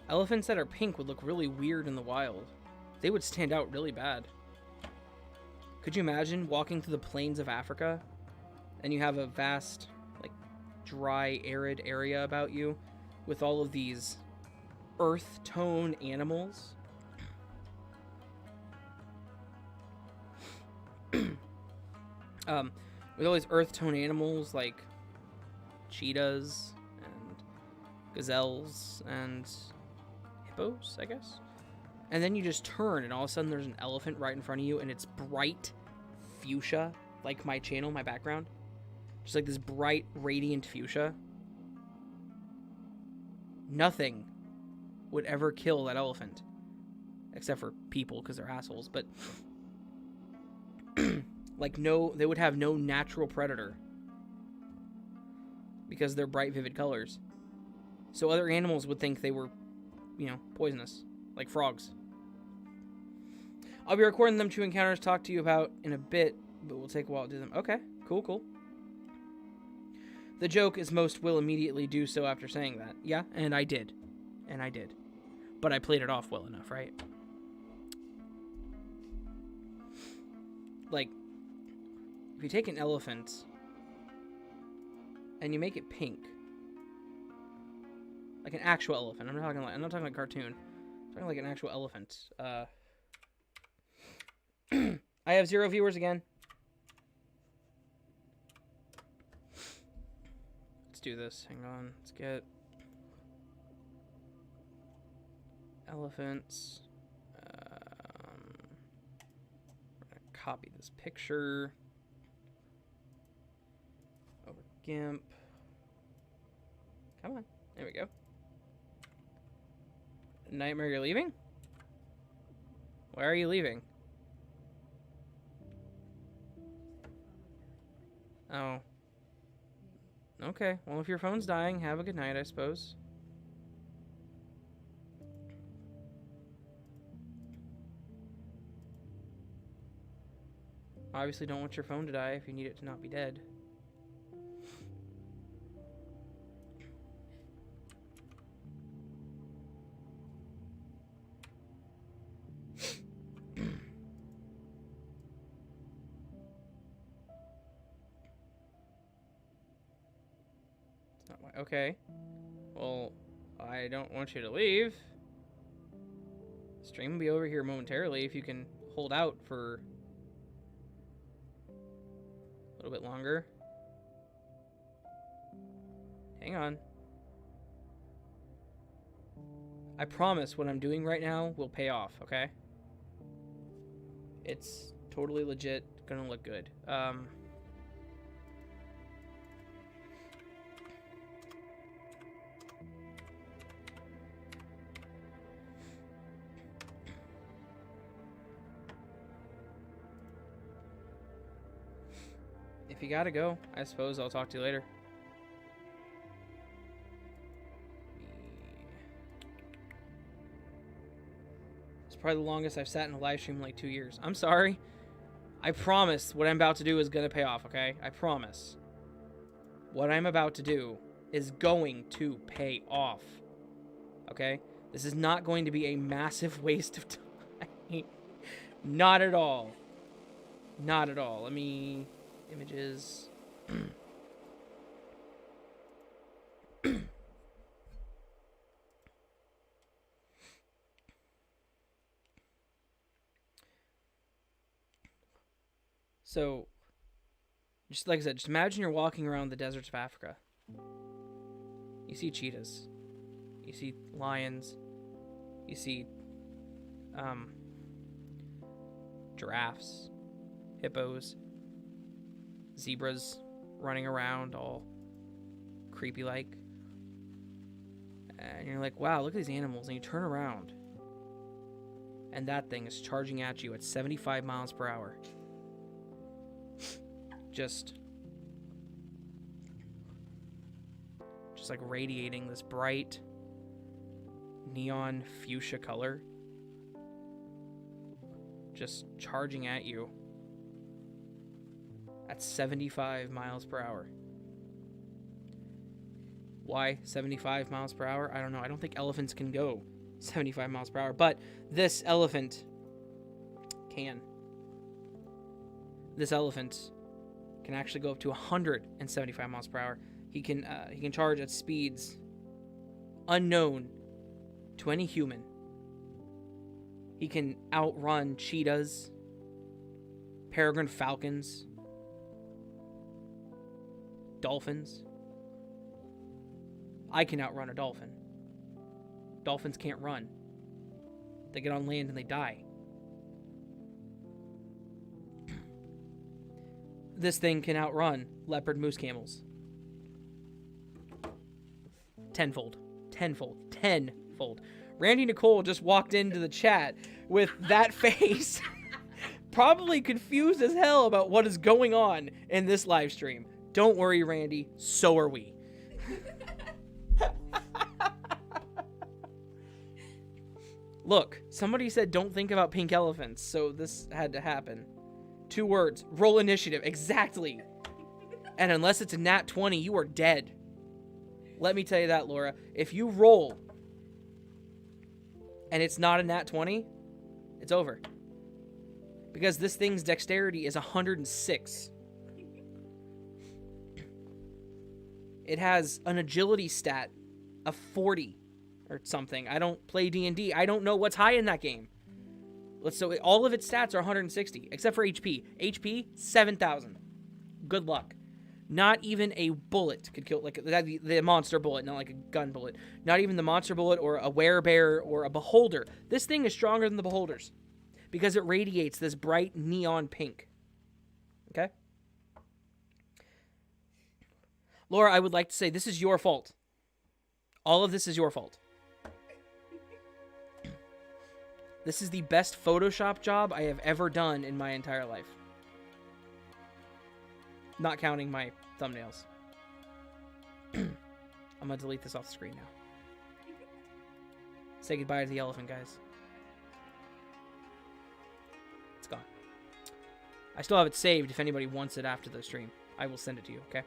Elephants that are pink would look really weird in the wild. They would stand out really bad. Could you imagine walking through the plains of Africa and you have a vast, like, dry, arid area about you with all of these earth tone animals? With all these earth tone animals like cheetahs and gazelles and hippos, I guess. And then you just turn and all of a sudden there's an elephant right in front of you and it's bright fuchsia, like my channel, my background. Just like this bright, radiant fuchsia. Nothing would ever kill that elephant. Except for people, because they're assholes. But like they would have no natural predator. Because they're bright, vivid colors. So other animals would think they were, poisonous. Like frogs. I'll be recording them 2 encounters to talk to you about in a bit, but we'll take a while to do them. Okay, cool. The joke is most will immediately do so after saying that. Yeah, and I did. But I played it off well enough, right? Like, if you take an elephant and you make it pink, like an actual elephant. I'm not talking like cartoon. I'm talking like an actual elephant. I have 0 viewers again. Let's do this. Hang on. Let's get elephants. We're gonna copy this picture over GIMP. Come on. There we go. Nightmare, you're leaving? Why are you leaving? Oh. Okay. Well, if your phone's dying, have a good night, I suppose. Obviously don't want your phone to die if you need it to not be dead. Okay. Well, I don't want you to leave. Stream will be over here momentarily if you can hold out for a little bit longer. Hang on. I promise what I'm doing right now will pay off, okay? It's totally legit, gonna look good. If you gotta go, I suppose I'll talk to you later. It's probably the longest I've sat in a live stream in like 2 years. I'm sorry. I promise what I'm about to do is gonna pay off, okay? I promise. What I'm about to do is going to pay off. Okay? This is not going to be a massive waste of time. Not at all. Not at all. Let me... Images. So, just like I said, just imagine you're walking around the deserts of Africa. You see cheetahs. You see lions. You see giraffes, hippos, zebras running around all creepy like. And you're like, wow, look at these animals. And you turn around and that thing is charging at you at 75 miles per hour. Just like radiating this bright neon fuchsia color. Just charging at you at 75 miles per hour. Why 75 miles per hour? I don't know. I don't think elephants can go 75 miles per hour, but this elephant can. This elephant can actually go up to 175 miles per hour. He can charge at speeds unknown to any human. He can outrun cheetahs, peregrine falcons, dolphins. I can outrun a dolphin. Dolphins can't run. They get on land and they die. This thing can outrun leopard moose camels. Tenfold. Randy Nicole just walked into the chat with that face. Probably confused as hell about what is going on in this live stream. Don't worry, Randy. So are we. Look, somebody said don't think about pink elephants, so this had to happen. 2 words. Roll initiative. Exactly. And unless it's a nat 20, you are dead. Let me tell you that, Laura. If you roll and it's not a nat 20, it's over. Because this thing's dexterity is 106. It has an agility stat of 40 or something. I don't play D&D. I don't know what's high in that game. So all of its stats are 160, except for HP. HP, 7,000. Good luck. Not even a bullet could kill, like the monster bullet, not like a gun bullet. Not even the monster bullet or a werebear or a beholder. This thing is stronger than the beholders because it radiates this bright neon pink. Okay? Laura, I would like to say this is your fault. All of this is your fault. This is the best Photoshop job I have ever done in my entire life. Not counting my thumbnails. I'm gonna delete this off the screen now. Say goodbye to the elephant, guys. It's gone. I still have it saved if anybody wants it after the stream. I will send it to you, okay?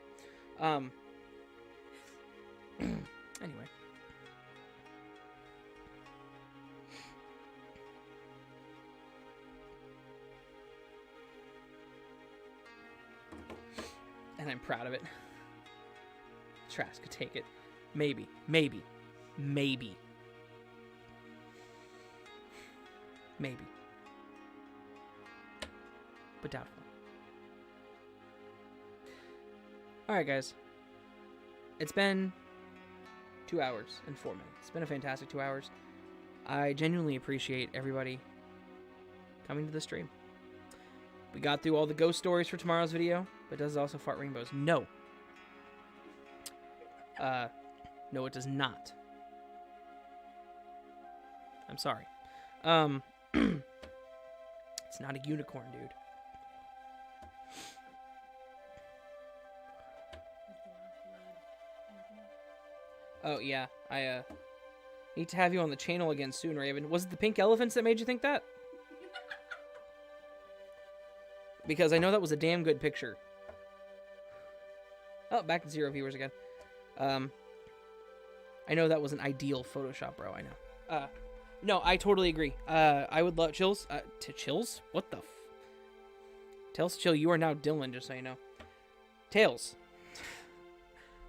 Anyway. And I'm proud of it. Trask could take it. Maybe. Maybe. But doubtful. Alright, guys. It's been 2 hours and 4 minutes. It's been a fantastic 2 hours. I genuinely appreciate everybody coming to the stream. We got through all the ghost stories for tomorrow's video, but does it also fart rainbows? No. No, it does not. I'm sorry. It's not a unicorn, dude. Oh, yeah. I, need to have you on the channel again soon, Raven. Was it the pink elephants that made you think that? Because I know that was a damn good picture. Oh, back to 0 viewers again. I know that was an ideal Photoshop, bro. I know. No, I totally agree. I would love... Chills? Chills? What the f... Tails to Chill, you are now Dylan, just so you know. Tails.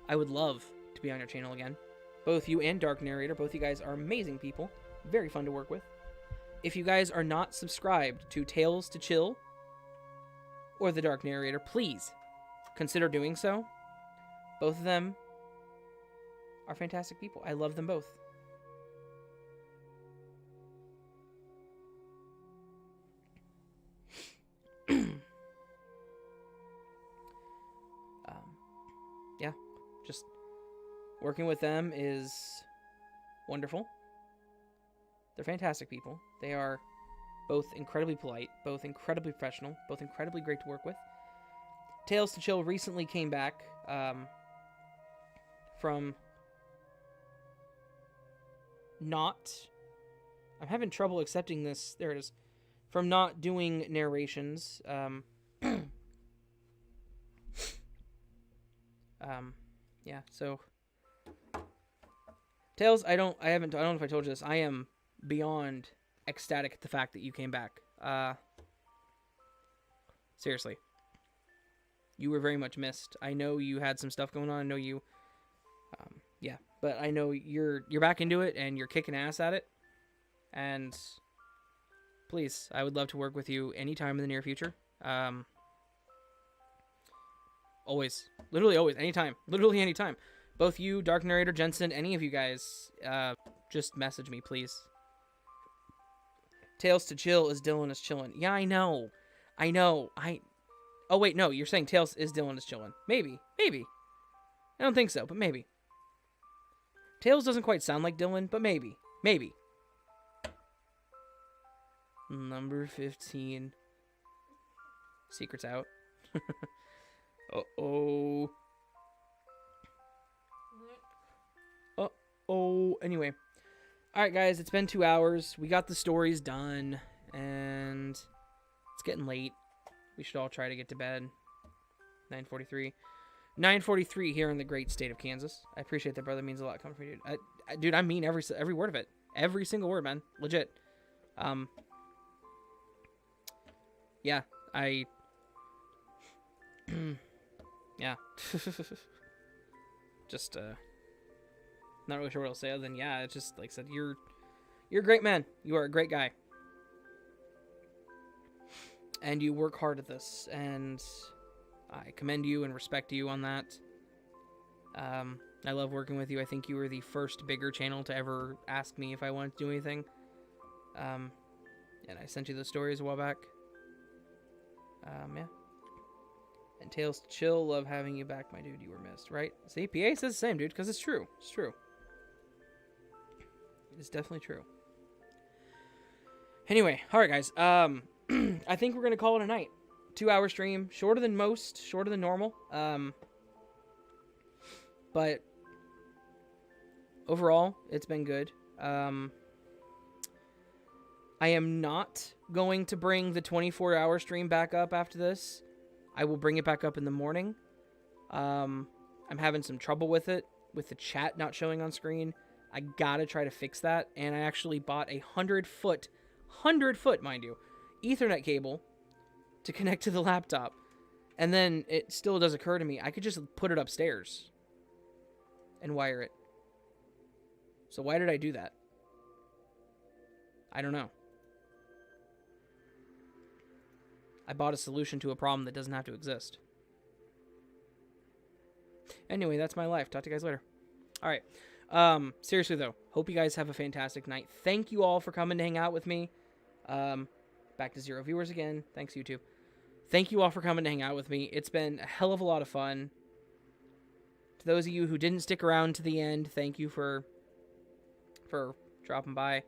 I would love to be on your channel again. Both you and Dark Narrator, both you guys are amazing people. Very fun to work with. If you guys are not subscribed to Tails to Chill or the Dark Narrator, please consider doing so. Both of them are fantastic people. I love them both. Yeah, just working with them is wonderful. They're fantastic people. They are both incredibly polite, both incredibly professional, both incredibly great to work with. Tales to Chill recently came back from not... I'm having trouble accepting this. There it is. From not doing narrations. Yeah, so... Tails, I don't know if I told you this. I am beyond ecstatic at the fact that you came back. Seriously. You were very much missed. I know you had some stuff going on. I know you... yeah, but I know you're back into it, and you're kicking ass at it. And... please, I would love to work with you anytime in the near future. Always. Literally always. Anytime. Literally anytime. Both you, Dark Narrator, Jensen, any of you guys, just message me, please. Tales to Chill is Dylan is chillin'. Yeah, I know. I know. Oh, wait, no. You're saying Tales is Dylan is chillin'. Maybe. Maybe. I don't think so, but maybe. Tales doesn't quite sound like Dylan, but maybe. Maybe. Number 15. Secret's out. Uh-oh. Uh-oh. Anyway. Alright, guys. It's been 2 hours. We got the stories done. And it's getting late. We should all try to get to bed. 9:43. 9:43 here in the great state of Kansas. I appreciate that, brother. It means a lot coming from you, dude. Dude, I mean every word of it. Every single word, man. Legit. Yeah, yeah. Just, not really sure what I'll say other than, yeah, it's just, like I said, you're a great man. You are a great guy. And you work hard at this, and I commend you and respect you on that. I love working with you. I think you were the first bigger channel to ever ask me if I wanted to do anything. And I sent you those stories a while back. Yeah. And Tales to Chill, love having you back, my dude. You were missed, right? See, PA says the same, dude, because it's true. It's true. It's definitely true. Anyway, alright, guys. I think we're going to call it a night. 2 hour stream. Shorter than most. Shorter than normal. But overall, it's been good. I am not going to bring the 24-hour stream back up after this. I will bring it back up in the morning. I'm having some trouble with it, with the chat not showing on screen. I gotta try to fix that, and I actually bought a 100-foot, mind you, Ethernet cable to connect to the laptop. And then it still does occur to me, I could just put it upstairs and wire it. So why did I do that? I don't know. I bought a solution to a problem that doesn't have to exist. Anyway, that's my life. Talk to you guys later. All right. Seriously though, hope you guys have a fantastic night. Thank you all for coming to hang out with me. Back to 0 viewers again. Thanks, YouTube. Thank you all for coming to hang out with me. It's been a hell of a lot of fun. To those of you who didn't stick around to the end, thank you for dropping by.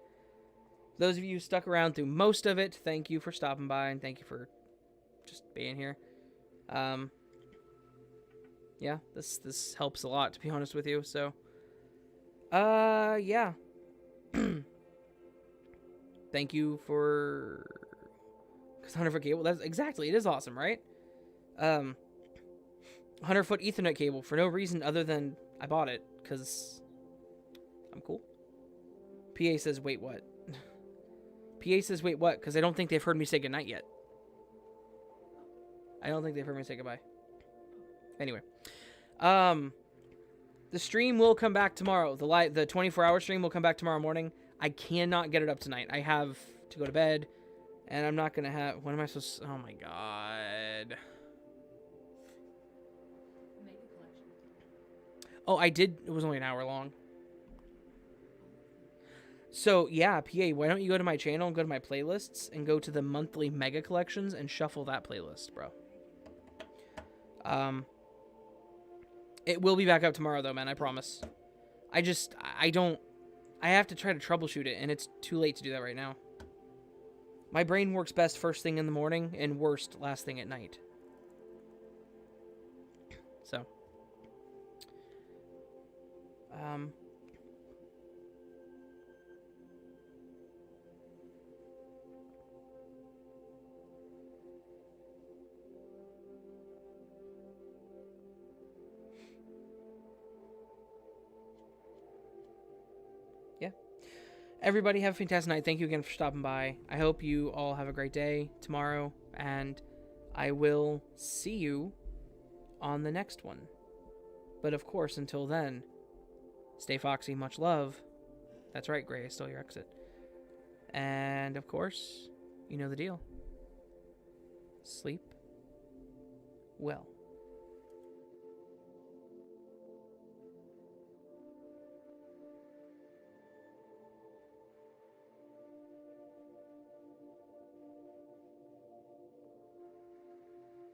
Those of you who stuck around through most of it, thank you for stopping by, and thank you for just being here. Yeah, this helps a lot, to be honest with you. So, yeah. Thank you for 100-foot cable. That's exactly, it is awesome, right? 100-foot Ethernet cable for no reason other than I bought it because I'm cool. PA says, wait, what? PA says, wait, what? Because I don't think they've heard me say goodnight yet. I don't think they've heard me say goodbye. Anyway. The stream will come back tomorrow. The 24-hour stream will come back tomorrow morning. I cannot get it up tonight. I have to go to bed. And I'm not going to have... What am I supposed to... Oh, my God. Make a collection. Oh, I did... It was only an hour long. So, yeah, PA, why don't you go to my channel and go to my playlists and go to the monthly mega collections and shuffle that playlist, bro. It will be back up tomorrow, though, man. I promise. I have to try to troubleshoot it, and it's too late to do that right now. My brain works best first thing in the morning and worst last thing at night. So. Yeah. Everybody have a fantastic night. Thank you again for stopping by. I hope you all have a great day tomorrow, and I will see you on the next one. But of course, until then, stay foxy, much love. That's right, Gray is still your exit. And of course, you know the deal. Sleep well.